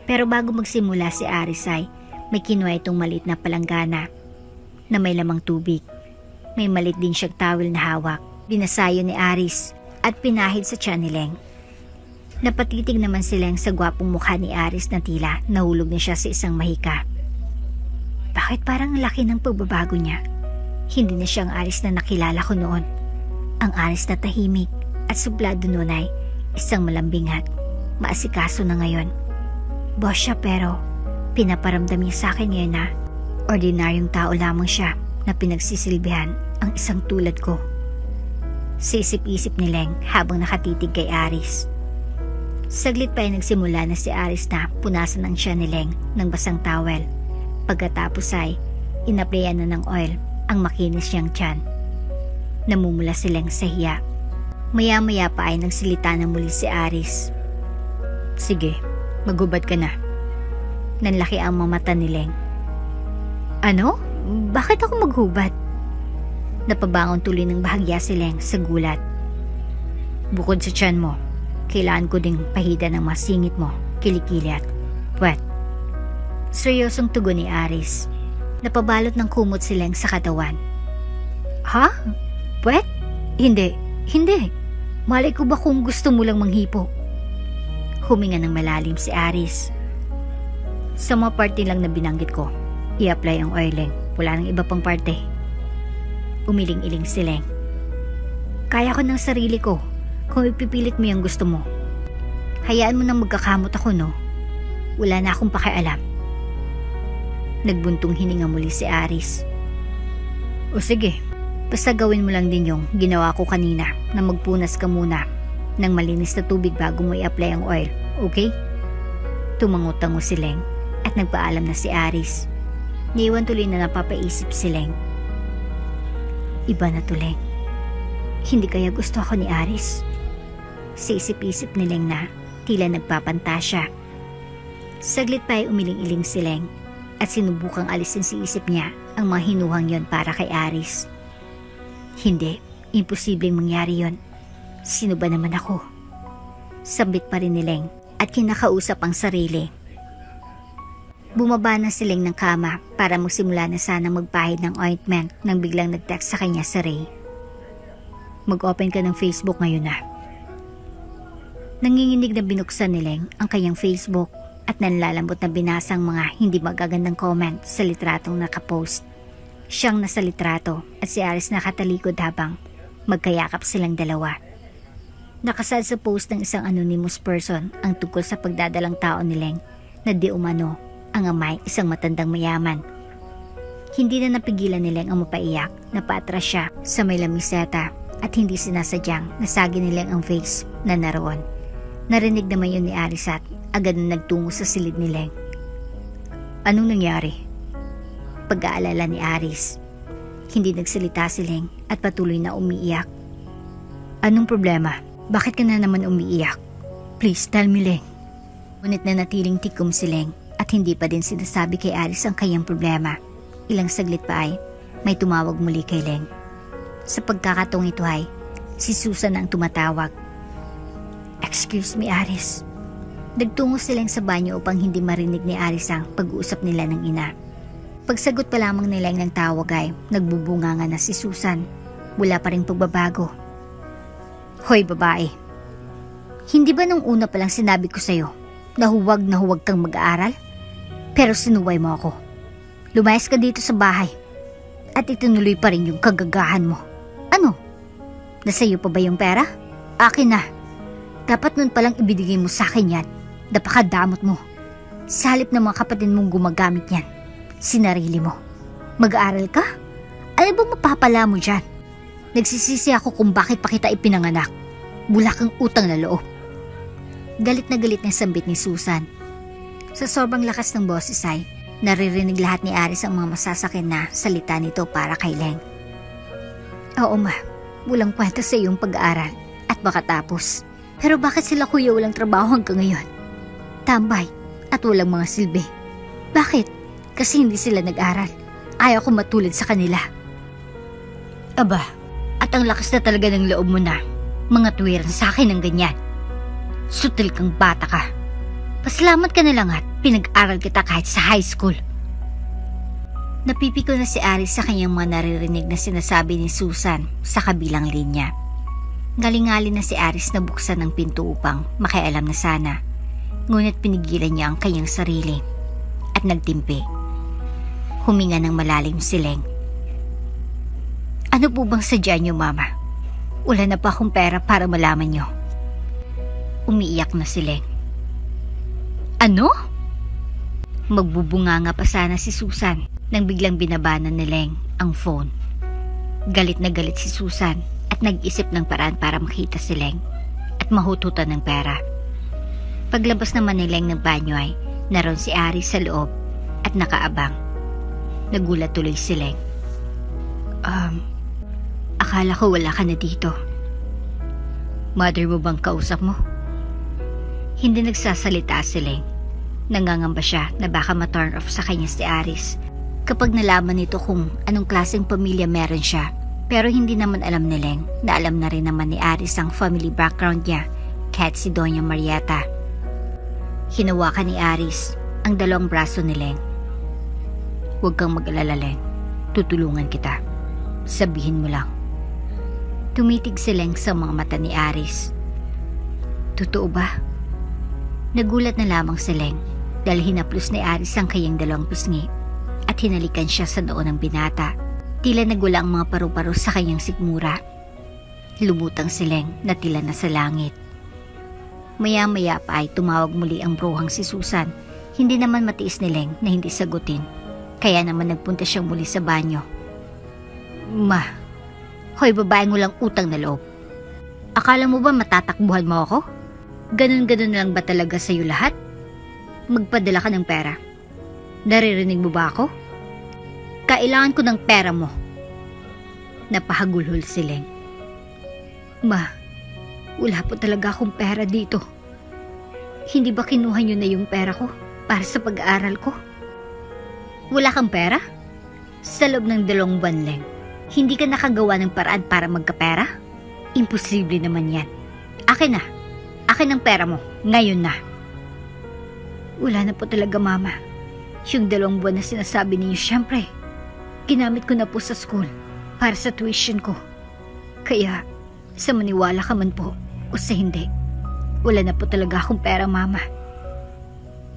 Pero bago magsimula si Aris ay may kinuha itong maliit na palanggana na may lamang tubig. May maliit din siyang towel na hawak. Binasayo ni Aris at pinahid sa tiyan ni Leng. Napatitig naman si Leng sa gwapong mukha ni Aris na tila nahulog na siya sa isang mahika. Bakit parang laki ng pagbabago niya? Hindi na siya ang Aris na nakilala ko noon. Ang Aris na tahimik at suplado noon ay isang malambing at maasikaso na ngayon. Boss siya pero pinaparamdam niya sa akin ngayon na ordinaryong tao lamang siya na pinagsisilbihan ang isang tulad ko. Sisip-isip ni Leng habang nakatitig kay Aris. Saglit pa ay nagsimula na si Aris na punasan ang tiyan ni Leng ng basang towel. Pagkatapos ay inaplayan na ng oil ang makinis niyang tiyan. Namumula si Leng sa hiya. Maya-maya pa ay nagsilita na muli si Aris. Sige, maghubad ka na. Nanlaki ang mga mata ni Leng. Ano? Bakit ako maghubad? Napabangon tuloy ng bahagya si Leng sa gulat. Bukod sa tiyan mo, kailangan ko ding pahidan ng masingit mo, kilikili at puwet. Seryosong tugon ni Aris. Napabalot ng kumot si Leng sa katawan. Ha? Puwet? Hindi. Malay ko ba kung gusto mo lang manghipo? Huminga ng malalim si Aris. Sa mga parte lang na binanggit ko, i-apply ang oiling. Wala nang iba pang parte. Umiling-iling si Leng. Kaya ko ng sarili ko kung ipipilit mo yung gusto mo. Hayaan mo nang magkakamot ako, no? Wala na akong pakialam. Nagbuntong hininga muli si Aris. O sige, basta gawin mo lang din yung ginawa ko kanina na magpunas ka muna ng malinis na tubig bago mo i-apply ang oil, okay? Tumango-tango si Leng at nagpaalam na si Aris. Niiwan tuloy na napapaisip si Leng. Iba na to, Leng. Hindi kaya gusto ako ni Aris? Sisip-isip ni Leng na tila nagpapantasya. Saglit pa ay umiling-iling si Leng at sinubukang alisin sa isip niya ang mga hinuhang yon para kay Aris. Hindi, imposibleng mangyari yon. Sino ba naman ako? Sambit pa rin ni Leng at kinakausap ang sarili. Bumaba na si Leng ng kama para magsimula na sana magpahid ng ointment nang biglang nag-text sa kanya si Ray. Mag-open ka ng Facebook ngayon na. Nanginginig na binuksan ni Leng ang kanyang Facebook at nanlalambot na binasang mga hindi magagandang comment sa litratong nakapost. Siyang nasa litrato at si Aris nakatalikod habang magkayakap silang dalawa. Nakasad sa post ng isang anonymous person ang tungkol sa pagdadalang tao ni Leng na di umano ang amay isang matandang mayaman. Hindi na napigilan ni Leng ang mapaiyak na paatras siya sa may lamiseta at hindi sinasadyang nasagi ni Leng ang face na naroon. Narinig naman yun ni Aris at agad na nagtungo sa silid ni Leng. Anong nangyari? Pag-aalala ni Aris. Hindi nagsalita si Leng at patuloy na umiiyak. Anong problema? Bakit ka na naman umiiyak? Please tell me, Leng. Ngunit nanatiling tikom si Leng at hindi pa din sinasabi kay Aris ang kanyang problema. Ilang saglit pa ay may tumawag muli kay Leng. Sa pagkakataong ito ay si Susan ang tumatawag. Excuse me, Aris. Nagtungo silang sa banyo upang hindi marinig ni Aris ang pag-uusap nila ng ina. Pagsagot pa lamang nila ng tawag ay nagbubunganga na si Susan. Wala pa rin pagbabago. Hoy babae, hindi ba nung una pa lang sinabi ko sa'yo na huwag kang mag-aaral? Pero sinuway mo ako. Lumayas ka dito sa bahay at itinuloy pa rin yung kagagahan mo. Ano? Nasa'yo pa ba yung pera? Akin na. Dapat nun palang ibinigay mo sa akin yan. Napakadamot mo. Sa halip ng mga kapatid mong gumagamit yan, sinarili mo. Mag-aaral ka? Ano ba mapapala mo dyan? Nagsisisi ako kung bakit pa kita ipinanganak. Wala kang utang na loob. Galit na sambit ni Susan. Sa sobrang lakas ng boses ay naririnig lahat ni Aris ang mga masasakin na salita nito para kay Leng. Oo ma, walang kwenta sa iyong pag-aaral at makatapos. Pero bakit sila kuya walang trabaho hanggang ngayon? Tambay at walang mga silbi. Bakit? Kasi hindi sila nag-aral. Ayaw ko matulad sa kanila. Aba, at ang lakas na talaga ng loob mo na mga tuwiran sa akin ng ganyan. Sutil kang bata ka. Pasalamat ka na lang at pinag-aral kita kahit sa high school. Napipiko na si Aris sa kanyang mga naririnig na sinasabi ni Susan sa kabilang linya. Galing-ngali na si Aris na buksan ang pinto upang makialam na sana. Ngunit pinigilan niya ang kanyang sarili at nagtimpi. Huminga ng malalim si Leng. Ano po bang sadya niyo, Mama? Wala na pa akong pera para malaman niyo. Umiiyak na si Leng. Ano? Magbubunganga pa sana si Susan nang biglang binabanan ni Leng ang phone. Galit na galit si Susan at nag-isip ng paraan para makita si Leng at mahututan ng pera. Paglabas naman ni Leng ng banyo ay naroon si Aris sa loob at nakaabang. Nagulat tuloy si Leng. Akala ko wala ka na dito. Mother mo bang kausap mo? Hindi nagsasalita si Leng. Nangangamba siya na baka ma-turn off sa kanya si Aris kapag nalaman nito kung anong klaseng pamilya meron siya. Pero hindi naman alam ni Leng na alam na rin naman ni Aris ang family background niya kahit si Doña Marieta. Hinawakan ni Aris ang dalawang braso ni Leng. Huwag kang mag-alala, Leng. Tutulungan kita. Sabihin mo lang. Tumitig si Leng sa mga mata ni Aris. Totoo ba? Nagulat na lamang si Leng dahil hinaplos ni Aris ang kanyang dalawang pisngi at hinalikan siya sa noo ng binata. Tila nagula ang mga paru-paro sa kanyang sikmura. Lumutang si Leng na tila nasa langit. Maya-maya pa ay tumawag muli ang bruhang si Susan. Hindi naman matiis ni Leng na hindi sagutin. Kaya naman nagpunta siyang muli sa banyo. Ma, hoy babaeng walang utang na loob. Akala mo ba matatakbuhan mo ako? Ganun-ganun na lang ba talaga sa'yo lahat? Magpadala ka ng pera. Naririnig mo ba ako? Kailangan ko ng pera mo. Napahagulhol si Leng. Ma, wala po talaga akong pera dito. Hindi ba kinuha niyo na yung pera ko para sa pag-aaral ko? Wala kang pera? Sa loob ng 2 buwan, Leng, hindi ka nakagawa ng paraan para magkapera? Imposible naman yan. Akin na. Akin ang pera mo. Ngayon na. Wala na po talaga, Mama. Yung 2 buwan na sinasabi ninyo, syempre, ginamit ko na po sa school para sa tuition ko. Kaya, sa maniwala ka man po o sa hindi, wala na po talaga akong pera, Mama.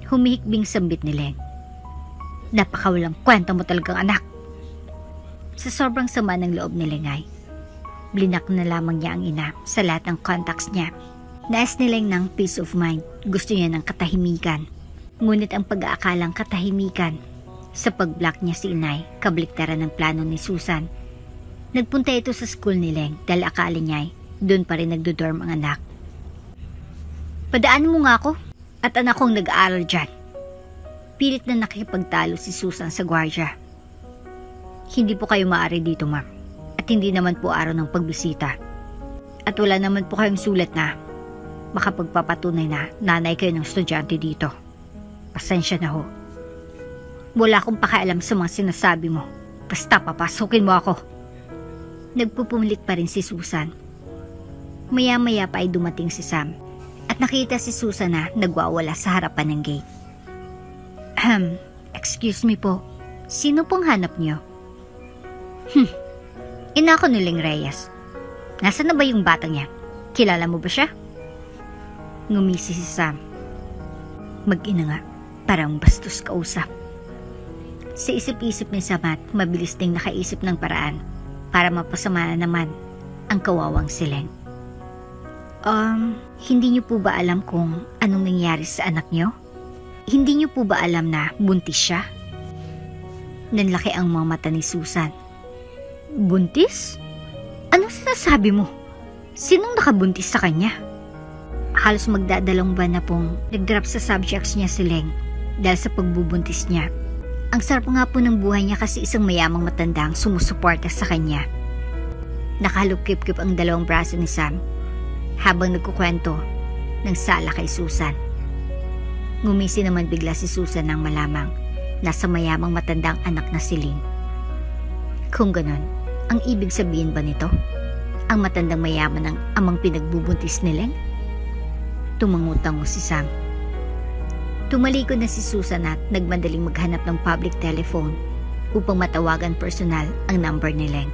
Humihikbing sambit ni Leng. Napakawalang kwenta mo talagang anak. Sa sobrang sama ng loob ni Leng ay blinak na lamang niya ang ina sa lahat ng contacts niya. Nais ni Leng ng peace of mind. Gusto niya ng katahimikan. Ngunit ang pag-aakalang katahimikan sa pag-block niya si inay, kabaliktaran ng plano ni Susan. Nagpunta ito sa school ni Leng dahil akala niya ay doon pa rin nagdodorm ang anak. Padaan mo nga ako at anak kong nag-aaral dyan. Pilit na nakikipagtalo si Susan sa gwardiya. Hindi po kayo maaari dito, ma'am. At hindi naman po araw ng pagbisita. At wala naman po kayong sulat na makapagpapatunay na nanay kayo ng estudyante dito. Pasensya na ho. Wala akong pakialam sa mga sinasabi mo. Basta papasukin mo ako. Nagpupumilit pa rin si Susan. Maya-maya pa ay dumating si Sam at nakita si Susan na nagwawala sa harapan ng gate. Excuse me po. Sino pong hanap niyo? Ina ko ni Ling Reyes. Nasaan na ba yung batang yan? Kilala mo ba siya? Ngumisi si Sam. Mag-ina nga, parang bastos kausap. Sa isip-isip ni Sam at mabilis ding nakaisip ng paraan para mapasama na naman ang kawawang sileng. Hindi niyo po ba alam kung anong nangyari sa anak niyo? Hindi niyo po ba alam na buntis siya? Nanlaki ang mga mata ni Susan. Buntis? Anong sinasabi mo? Sinong nakabuntis sa kanya? Halos magdadalawang buwan na pong nag-drop sa subjects niya si Leng dahil sa pagbubuntis niya. Ang sarap nga po ng buhay niya kasi isang mayamang matanda ang sumusuporta sa kanya. Nakahalukip-kip ang dalawang braso ni Sam habang nagkukwento ng sala kay Susan. Ngumisi naman bigla si Susan nang malamang nasa mayamang matandang anak na si Ling. Kung ganon, ang ibig sabihin ba nito? Ang matandang mayaman ng amang pinagbubuntis ni Leng? Tumangutango si Sam. Tumalikod na si Susan at nagmadaling maghanap ng public telephone upang matawagan personal ang number ni Leng.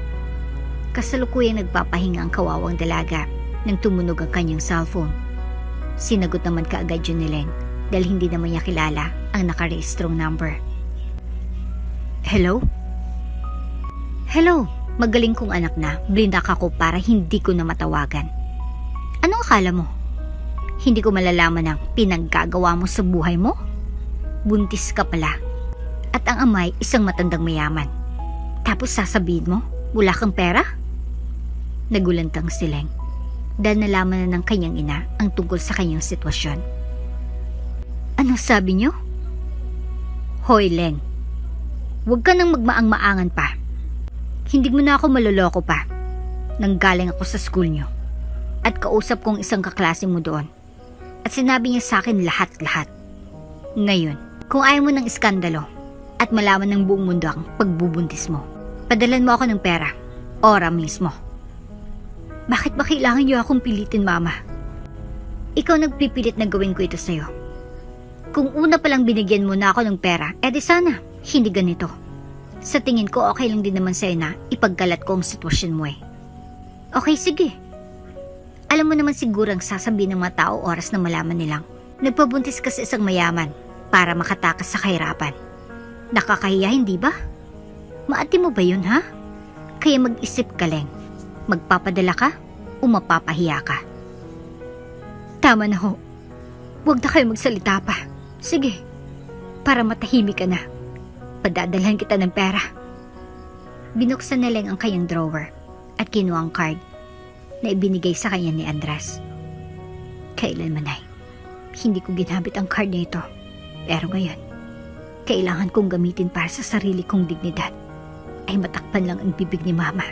Kasalukuyang nagpapahinga ang kawawang dalaga nang tumunog ang kanyang cellphone. Sinagot naman kaagad yun ni Leng dahil hindi naman niya kilala ang nakarehistrong number. Hello? Hello, magaling kong anak na. Blindak ako para hindi ko na matawagan. Anong akala mo? Hindi ko malalaman ang pinaggagawa mo sa buhay mo? Buntis ka pala. At ang amay isang matandang mayaman. Tapos sasabihin mo, wala kang pera? Nagulantang si Leng dahil nalaman na ng kanyang ina ang tungkol sa kanyang sitwasyon. Ano sabi niyo? Hoy Leng, huwag ka nang magmaang-maangan pa. Hindi mo na ako maloloko pa. Nanggaling ako sa school niyo at kausap kong isang kaklase mo doon. At sinabi niya sa akin lahat-lahat. Ngayon, kung ayaw mo ng iskandalo at malaman ng buong mundo ang pagbubuntis mo, padalan mo ako ng pera. Ora mismo. Bakit ba kailangan niyo akong pilitin, Mama? Ikaw nagpipilit na gawin ko ito sa'yo. Kung una palang binigyan mo na ako ng pera, edi sana, hindi ganito. Sa tingin ko okay lang din naman sa'yo na ipagkalat ko ang sitwasyon mo eh. Okay, sige. Alam mo naman siguro ang sasabihin ng mga tao oras na malaman nilang nagpabuntis ka sa isang mayaman para makatakas sa kahirapan. Nakakahiya, hindi ba? Maati mo ba yun, ha? Kaya mag-isip ka, Leng. Magpapadala ka o mapapahiya ka? Tama na ho. Huwag na kayo magsalita pa. Sige, para matahimik ka na. Padadalhan kita ng pera. Binuksan na Leng ang kanyang drawer at kinuha ang card na ibinigay sa kanya ni Andres. Kailanman ay hindi ko ginamit ang card na ito. Pero ngayon, kailangan kong gamitin para sa sarili kong dignidad. Ay matakpan lang ang bibig ni Mama.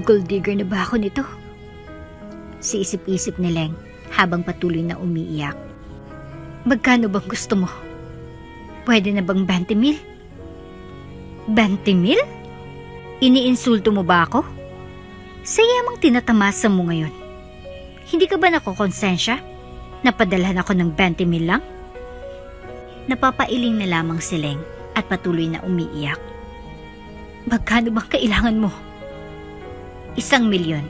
Gold digger na ba ako nito? Si isip-isip ni Leng habang patuloy na umiiyak. Magkano bang gusto mo? Pwede na bang 20,000? 20,000? Iniinsulto mo ba ako? Sa yamang tinatamasa mo ngayon, hindi ka ba nakokonsensya? Napadalhan ako ng 20,000 lang? Napapailing na lamang si Leng at patuloy na umiiyak. Magkano bang kailangan mo? 1,000,000.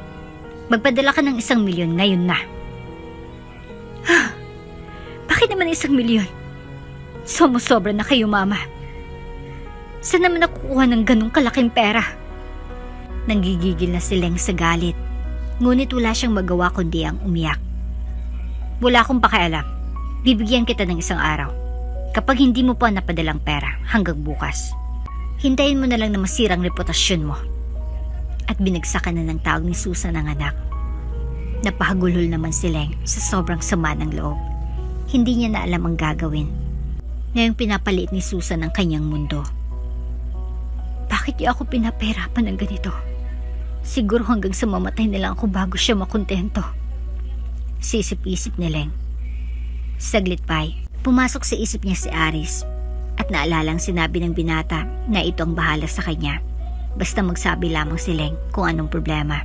Magpadala ka ng 1,000,000 ngayon na. Bakit naman 1,000,000? Sumusobra na kayo, Mama. Saan naman nakukuha ng ganong kalaking pera? Nanggigigil na si Leng sa galit. Ngunit wala siyang magawa kundi ang umiyak. Wala akong pakialam. Bibigyan kita ng 1 araw. Kapag hindi mo pa napadalang pera hanggang bukas, hintayin mo na lang na masirang reputasyon mo. At binagsakan na ng tawag ni Susan ang anak. Napahagulhol naman si Leng sa sobrang sama ng loob. Hindi niya na alam ang gagawin. Ngayong pinapaliit ni Susan ang kanyang mundo. Bakit niya ako pinapahirapan ng ganito? Siguro hanggang sa mamatay na lang ako bago siya makontento. Sisip-isip ni Leng. Saglit pa'y pumasok sa isip niya si Aris at naalalang sinabi ng binata na ito ang bahala sa kanya. Basta magsabi lamang si Leng kung anong problema.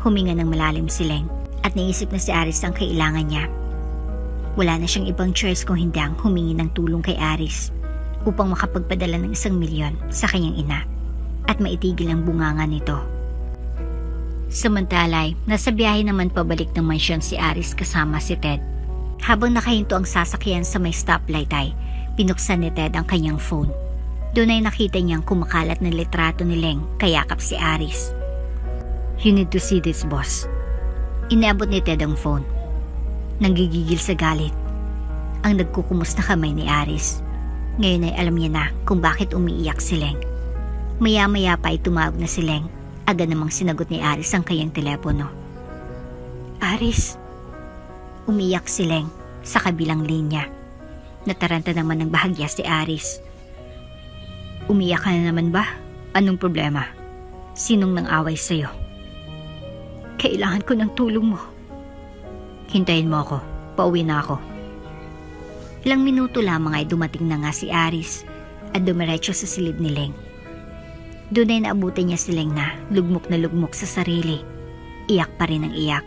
Huminga ng malalim si Leng at naisip na si Aris ang kailangan niya. Wala na siyang ibang choice kung hindi ang humingi ng tulong kay Aris upang makapagpadala ng 1 milyon sa kanyang ina at maitigil ang bunganga nito. Samantalay, nasa biyahe naman pabalik ng mansyon si Aris kasama si Ted. Habang nakahinto ang sasakyan sa may stoplight ay pinuksan ni Ted ang kanyang phone. Doon ay nakita niyang kumakalat ng litrato ni Leng kayakap si Aris. "You need to see this, boss." Inabot ni Ted ang phone. Nanggigigil sa galit ang nagkukumus na kamay ni Aris. Ngayon ay alam niya na kung bakit umiiyak si Leng. Maya-maya pa ay tumawag na si Leng. Agad namang sinagot ni Aris ang kanyang telepono. "Aris?" Umiyak si Leng sa kabilang linya. Nataranta naman ng bahagya si Aris. "Umiyak ka na naman ba? Anong problema? Sinong nang away sa'yo?" "Kailangan ko ng tulong mo." "Hintayin mo ako. Pauwi na ako." Ilang minuto lamang ay dumating na nga si Aris at dumiretso sa silid ni Leng. Doon ay naabutan niya si Leng na lugmok sa sarili. Iyak pa rin ang iyak.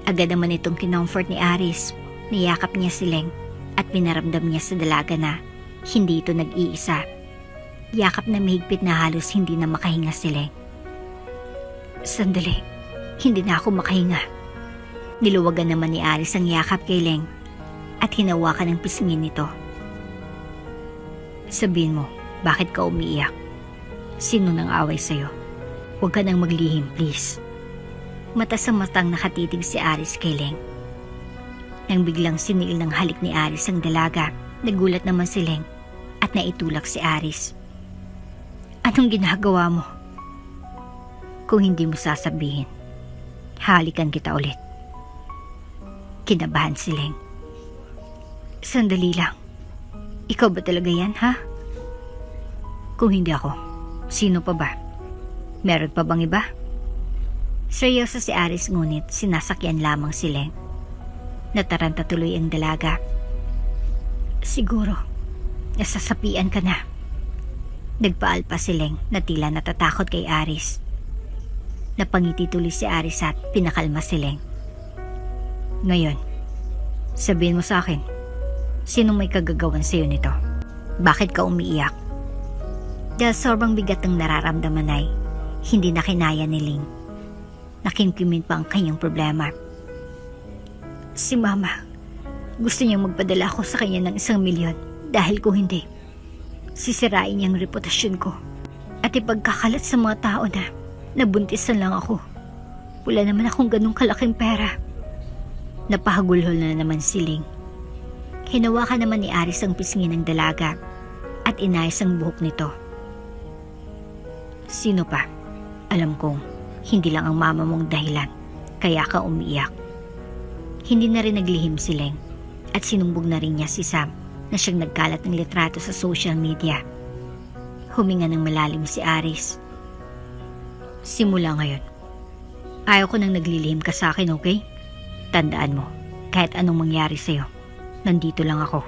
Agad naman itong kinomfort ni Aris. Niyakap niya si Leng at pinaramdam niya sa dalaga na hindi ito nag-iisa. Yakap na mahigpit na halos hindi na makahinga si Leng. "Sandali, hindi na ako makahinga." Niluwagan naman ni Aris ang yakap kay Leng at hinawakan ang pisngin nito. "Sabihin mo, bakit ka umiiyak? Sino nang away sa'yo? Huwag ka nang maglihim, please." Mata sa matang nakatitig si Aris kay Leng. Nang biglang siniil ng halik ni Aris ang dalaga, nagulat naman si Leng at naitulak si Aris. "Anong ginagawa mo?" "Kung hindi mo sasabihin, halikan kita ulit." Kinabahan si Leng. "Sandali lang. Ikaw ba talaga yan, ha?" "Kung hindi ako, sino pa ba? Meron pa bang iba?" Seryoso si Aris ngunit sinasakyan lamang si Leng. Nataranta tuloy ang dalaga. "Siguro, nasasapian ka na." Nagpaalpa si Leng na tila natatakot kay Aris. Napangiti tuloy si Aris at pinakalma si Leng. "Ngayon, sabihin mo sa akin, sinong may kagagawan sa'yo nito? Bakit ka umiiyak?" Dahil sobrang bigat ng nararamdaman ay hindi na kinaya ni Leng. Nakimkimin pa ang kanyang problema. "Si Mama, gusto niyang magpadala ako sa kanya ng 1 milyon dahil kung hindi, sisirain niya ang reputasyon ko at ipagkakalat sa mga tao na nabuntisan lang ako. Wala naman akong ganung kalaking pera." Napahagulhol na naman si Leng. Hinawakan naman ni Aris ang pisngi ng dalaga at inayos ang buhok nito. "Sino pa? Alam kong hindi lang ang mama mong dahilan kaya ka umiiyak." Hindi na rin naglihim si Leng at sinumbog na rin niya si Sam na siyang nagkalat ng litrato sa social media. Huminga ng malalim si Aris. "Simula ngayon, ayaw ko nang naglilihim ka sa akin, okay? Tandaan mo, kahit anong mangyari sa'yo, nandito lang ako."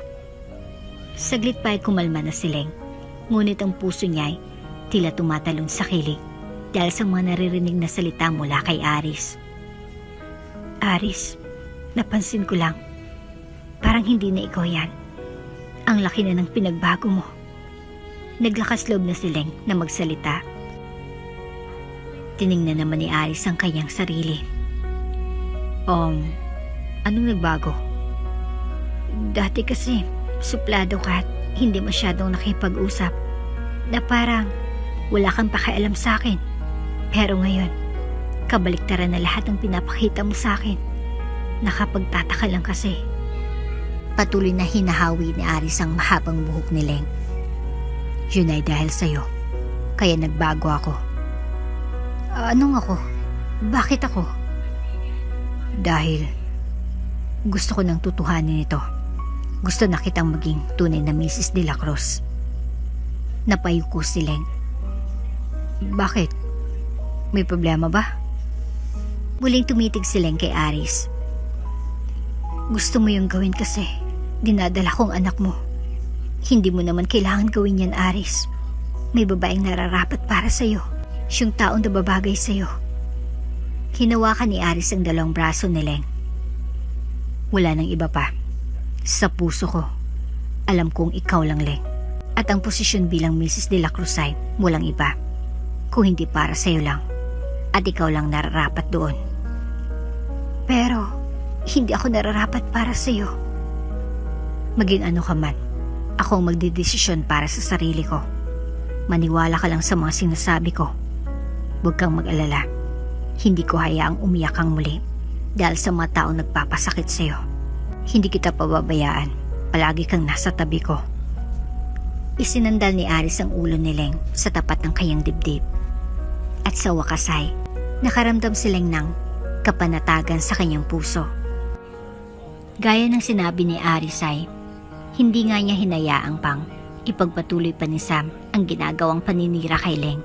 Saglit pa ay kumalma na si Leng, ngunit ang puso niya ay tila tumatalon sa kilig dahil sa mga naririnig na salita mula kay Aris. "Aris, napansin ko lang, parang hindi na ikaw yan. Ang laki na ng pinagbago mo." Naglakas loob na si Leng na magsalita. Tiningnan naman ni Aris ang kanyang sarili. Anong nagbago?" "Dati kasi, suplado ka at hindi masyadong nakipag-usap. Na parang wala kang pakialam sa akin. Pero ngayon, kabaliktaran na lahat ng pinapakita mo sa akin. Nakapagtataka lang kasi." Patuloy na hinahawi ni Aris ang mahabang buhok ni Leng. "Yun ay dahil sa'yo, kaya nagbago ako." "Anong ako? Bakit ako?" "Dahil gusto ko nang tutuhanin ito. Gusto na kitang maging tunay na Mrs. De La Cruz." Napayuko si Leng Bakit? May problema ba? Muling tumitig si Leng kay Aris. Gusto mo yung gawin kasi dinadala kong anak mo. Hindi mo naman kailangan gawin yan, Aris. May babaeng nararapat para sa'yo. Siyang taong nababagay sa'yo. Hinawakan ni Aris ang dalawang braso ni Leng. Wala nang iba pa. Sa puso ko, alam kong ikaw lang, Leng. At ang posisyon bilang Mrs. de la Cruz ay walang iba. Kung hindi para sa'yo lang. At ikaw lang nararapat doon. Pero, hindi ako nararapat para sa'yo. Maging ano ka man, ako ang magdedesisyon para sa sarili ko. Maniwala ka lang sa mga sinasabi ko. Huwag kang mag-alala. Hindi ko hayaang umiyak kang muli dahil sa mga taong nagpapasakit sa'yo. Hindi kita pababayaan. Palagi kang nasa tabi ko. Isinandal ni Aris ang ulo ni Leng sa tapat ng kanyang dibdib. At sa wakas ay, nakaramdam si Leng ng kapanatagan sa kanyang puso. Gaya ng sinabi ni Aris ay, hindi nga niya hinayaang pang ipagpatuloy pa ni Sam ang ginagawang paninira kay Leng.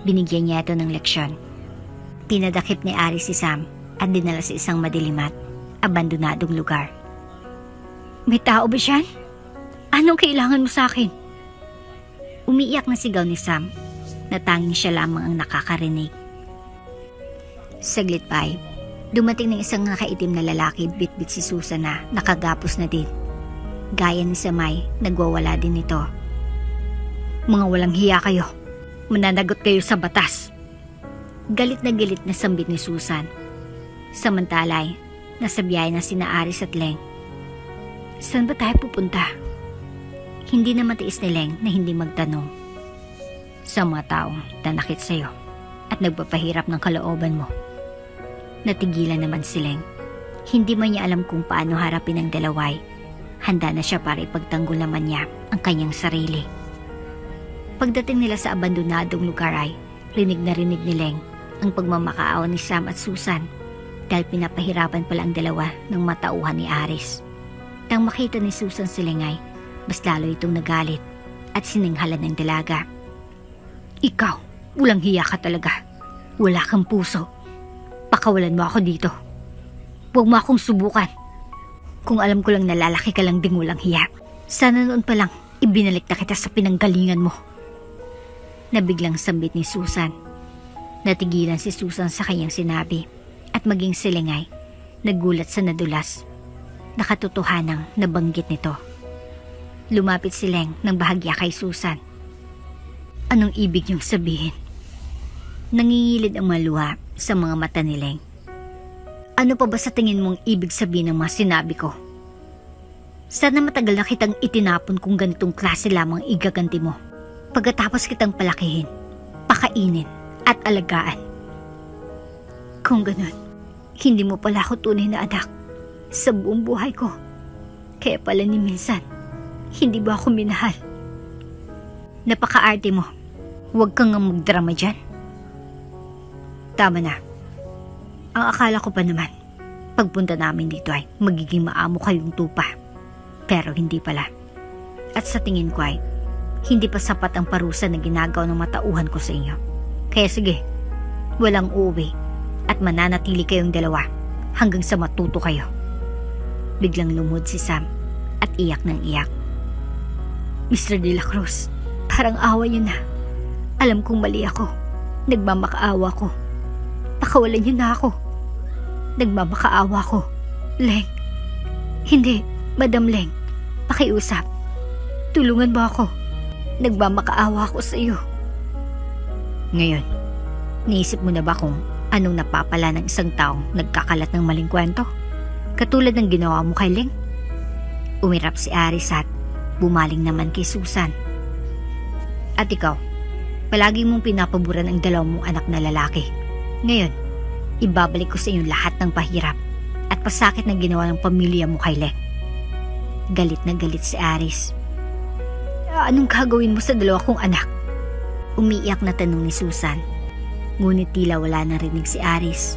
Binigyan niya ito ng leksyon. Pinadakip ni Aris si Sam at dinala sa isang madilim at abandonadong lugar. May tao ba siyan? Anong kailangan mo sa akin? Umiiyak na sigaw ni Sam na tanging siya lamang ang nakakarinig. Saglit pa ay, dumating ng isang nakaitim na lalaki bitbit si Susan na nakagapos na din. Gaya ni Samay, nagwawala din ito. Mga walang hiya kayo. Mananagot kayo sa batas. Galit na sambit ni Susan. Samantalay, nasa biyahe na sina Aris at Leng. Saan ba tayo pupunta? Hindi na matiis ni Leng na hindi magtanong. Sa mga taong nanakit sa'yo at nagpapahirap ng kalooban mo. Natigilan naman si Leng. Hindi man niya alam kung paano harapin ang dalaway. Handa na siya para ipagtanggol naman niya ang kanyang sarili. Pagdating nila sa abandonadong lugar ay rinig na rinig ni Leng ang pagmamakaawa ni Sam at Susan dahil pinapahirapan pala ang dalawa ng matauhan ni Aris. Nang makita ni Susan si Leng ay mas lalo itong nagalit at sininghalan ng dalaga. Ikaw, walang hiya ka talaga. Wala kang puso. Pakawalan mo ako dito. Huwag mo akong subukan. Kung alam ko lang nalalaki ka lang ding walang hiya, sana noon pa lang ibinalik na kita sa pinanggalingan mo. Nabiglang sambit ni Susan. Natigilan si Susan sa kanyang sinabi at maging si Leng ay nagulat sa nadulas. Nakatotohanang nabanggit nito. Lumapit si Leng ng bahagya kay Susan. Anong ibig niyong sabihin? Nangingilid ang maluha sa mga mata ni Leng. Ano pa ba sa tingin mong ibig sabihin ng mga sinabi ko? Sana matagal na kitang itinapon kung ganitong klase lamang igaganti mo. Pagkatapos kitang palakihin, pakainin at alagaan. Kung ganun, hindi mo pala ako tunay na anak sa buong buhay ko. Kaya pala ni minsan, hindi ba ako minahal? Napaka-arte mo. Huwag kang nga magdrama dyan. Tama na. Ang akala ko pa naman, pagpunta namin dito ay magiging maamo kayong tupa. Pero hindi pala. At sa tingin ko ay, hindi pa sapat ang parusa na ginagawa ng matauhan ko sa inyo. Kaya sige, walang uuwi at mananatili kayong dalawa hanggang sa matuto kayo. Biglang lumod si Sam at iyak ng iyak. Mr. de la Cruz, parang awa niyo na. Alam kong mali ako. Nagmamakaawa ko. Pakawalan niyo na ako. Nagmamakaawa ko. Leng. Hindi, Madam Leng. Pakiusap. Tulungan mo ako. Nagmamakaawa ako sa iyo. Ngayon, naisip mo na ba kung anong napapala ng isang taong nagkakalat ng maling kwento? Katulad ng ginawa mo kay Leng? Umirap si Aris at bumaling naman kay Susan. At ikaw, palagi mong pinapaboran ang dalawang mong anak na lalaki. Ngayon, ibabalik ko sa inyo lahat ng pahirap at pasakit na ginawa ng pamilya mo kay Leng. Galit na galit si Aris. Anong gagawin mo sa dalawa kong anak? Umiiyak na tanong ni Susan. Ngunit tila wala nang rinig si Aris.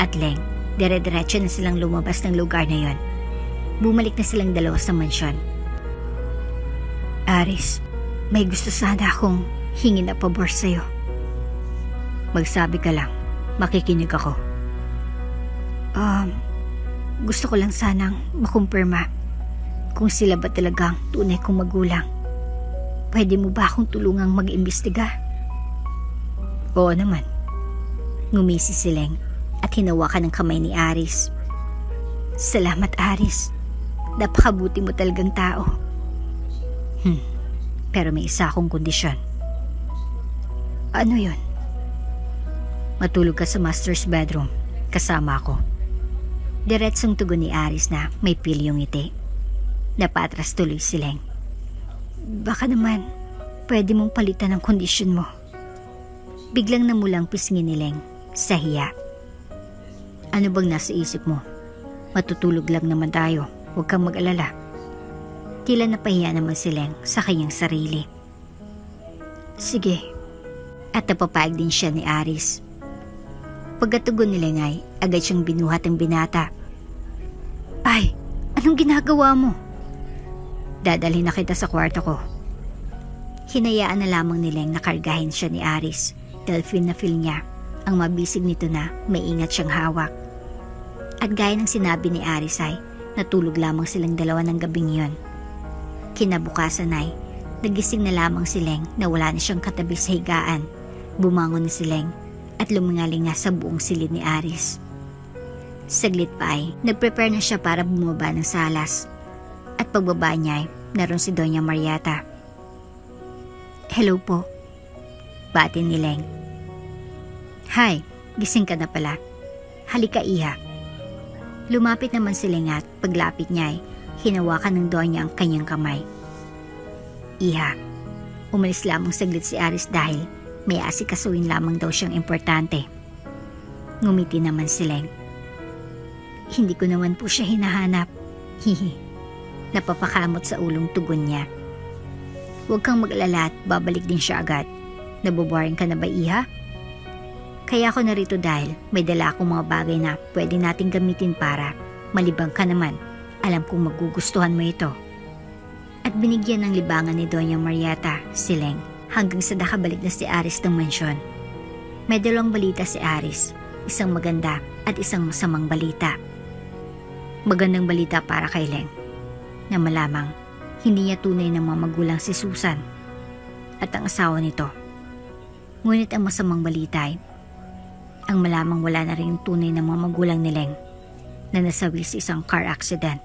At Leng, dire-diretso na silang lumabas ng lugar na yon. Bumalik na silang dalawa sa mansyon. Aris, may gusto sana akong hingin na pabor sa'yo. Magsabi ka lang, makikinig ako. Gusto ko lang sanang makumpirma kung sila ba talagang tunay kong magulang. Pwede mo ba akong tulungang mag-imbestiga? Oo naman. Ngumisi si Leng at hinawakan ng kamay ni Aris. Salamat, Aris. Napakabuti mo talagang tao. Pero may isa akong kondisyon. Ano yun? Matulog ka sa master's bedroom kasama ako. Diretsong tugon ni Aris na may pilyong ngiti. Napatras tuloy si Leng. Baka naman, pwede mong palitan ang kondisyon mo. Biglang namulang pisngi ni Leng sa hiya. Ano bang nasa isip mo? Matutulog lang naman tayo, huwag kang mag-alala. Tila napahiya naman si Leng sa kanyang sarili. Sige. At napapayag din siya ni Aris. Pagkatugon ni Leng ay agad siyang binuhat ang binata. Ay, anong ginagawa mo? Dadalhin na kita sa kwarto ko. Hinayaan na lamang ni Leng na kargahin siya ni Aris dahil feel niya ang mabisig nito na may ingat siyang hawak. At gaya ng sinabi ni Aris ay natulog lamang silang dalawa ng gabing yon. Kinabukasan ay nagising na lamang si Leng na wala na siyang katabi sa higaan. Bumangon na si Leng at lumingaling na sa buong silid ni Aris. Saglit pa ay nagprepare na siya para bumaba ng salas. At pagbaba niya ay naroon si Doña Marieta. Hello po. Bati ni Leng. Hi, gising ka na pala. Halika, Iha. Lumapit naman si Leng at paglapit niya ay hinawakan ng Doña ang kanyang kamay. Iha, umalis lamang saglit si Aris dahil may asikasuin lamang daw siyang importante. Ngumiti naman si Leng. Hindi ko naman po siya hinahanap. Hihi. Napapakamot sa ulong tugon niya. Huwag kang mag-alala at babalik din siya agad. Naboboring ka na ba, Iha? Kaya ako narito dahil may dala akong mga bagay na pwede nating gamitin para malibang ka naman. Alam kong magugustuhan mo ito. At binigyan ng libangan ni Doña Marieta si Leng hanggang sa nakabalik na si Aris ng mansyon. May dalawang balita si Aris, isang maganda at isang masamang balita. Magandang balita para kay Leng, na malamang hindi niya tunay ng mga magulang si Susan at ang asawa nito. Ngunit ang masamang balita ay ang malamang wala na rin tunay ng mga magulang ni Leng na nasawi sa isang car accident.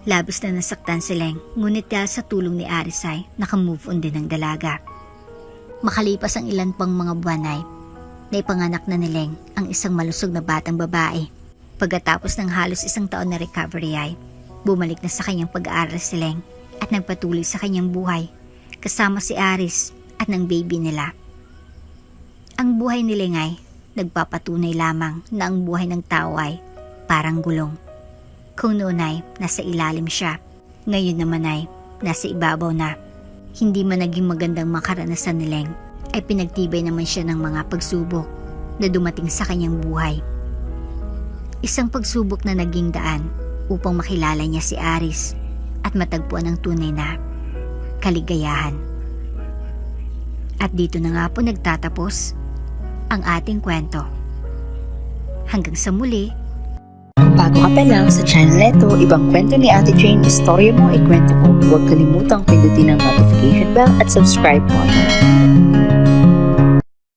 Labis na nasaktan si Leng, ngunit dahil sa tulong ni Aris ay nakamove on din ng dalaga. Makalipas ang ilan pang mga buwan ay naipanganak na ni Leng ang isang malusog na batang babae. Pagkatapos ng halos isang taon na recovery ay bumalik na sa kanyang pag-aaral si Leng at nagpatuloy sa kanyang buhay kasama si Aris at ng baby nila. Ang buhay ni Leng ay nagpapatunay lamang na ang buhay ng tao ay parang gulong. Kung noon ay nasa ilalim siya, ngayon naman ay nasa ibabaw na. Hindi man naging magandang makaranasan ni Leng, ay pinagtibay naman siya ng mga pagsubok na dumating sa kanyang buhay. Isang pagsubok na naging daan upang makilala niya si Aris at matagpuan ang tunay na kaligayahan. At dito na nga po nagtatapos ang ating kwento. Hanggang sa muli. Kung bago ka pa lang sa channel neto, ibang kwento ni Ate Jane, istorya mo, ikwento ko. Huwag kalimutang pindutin ang notification bell at subscribe button.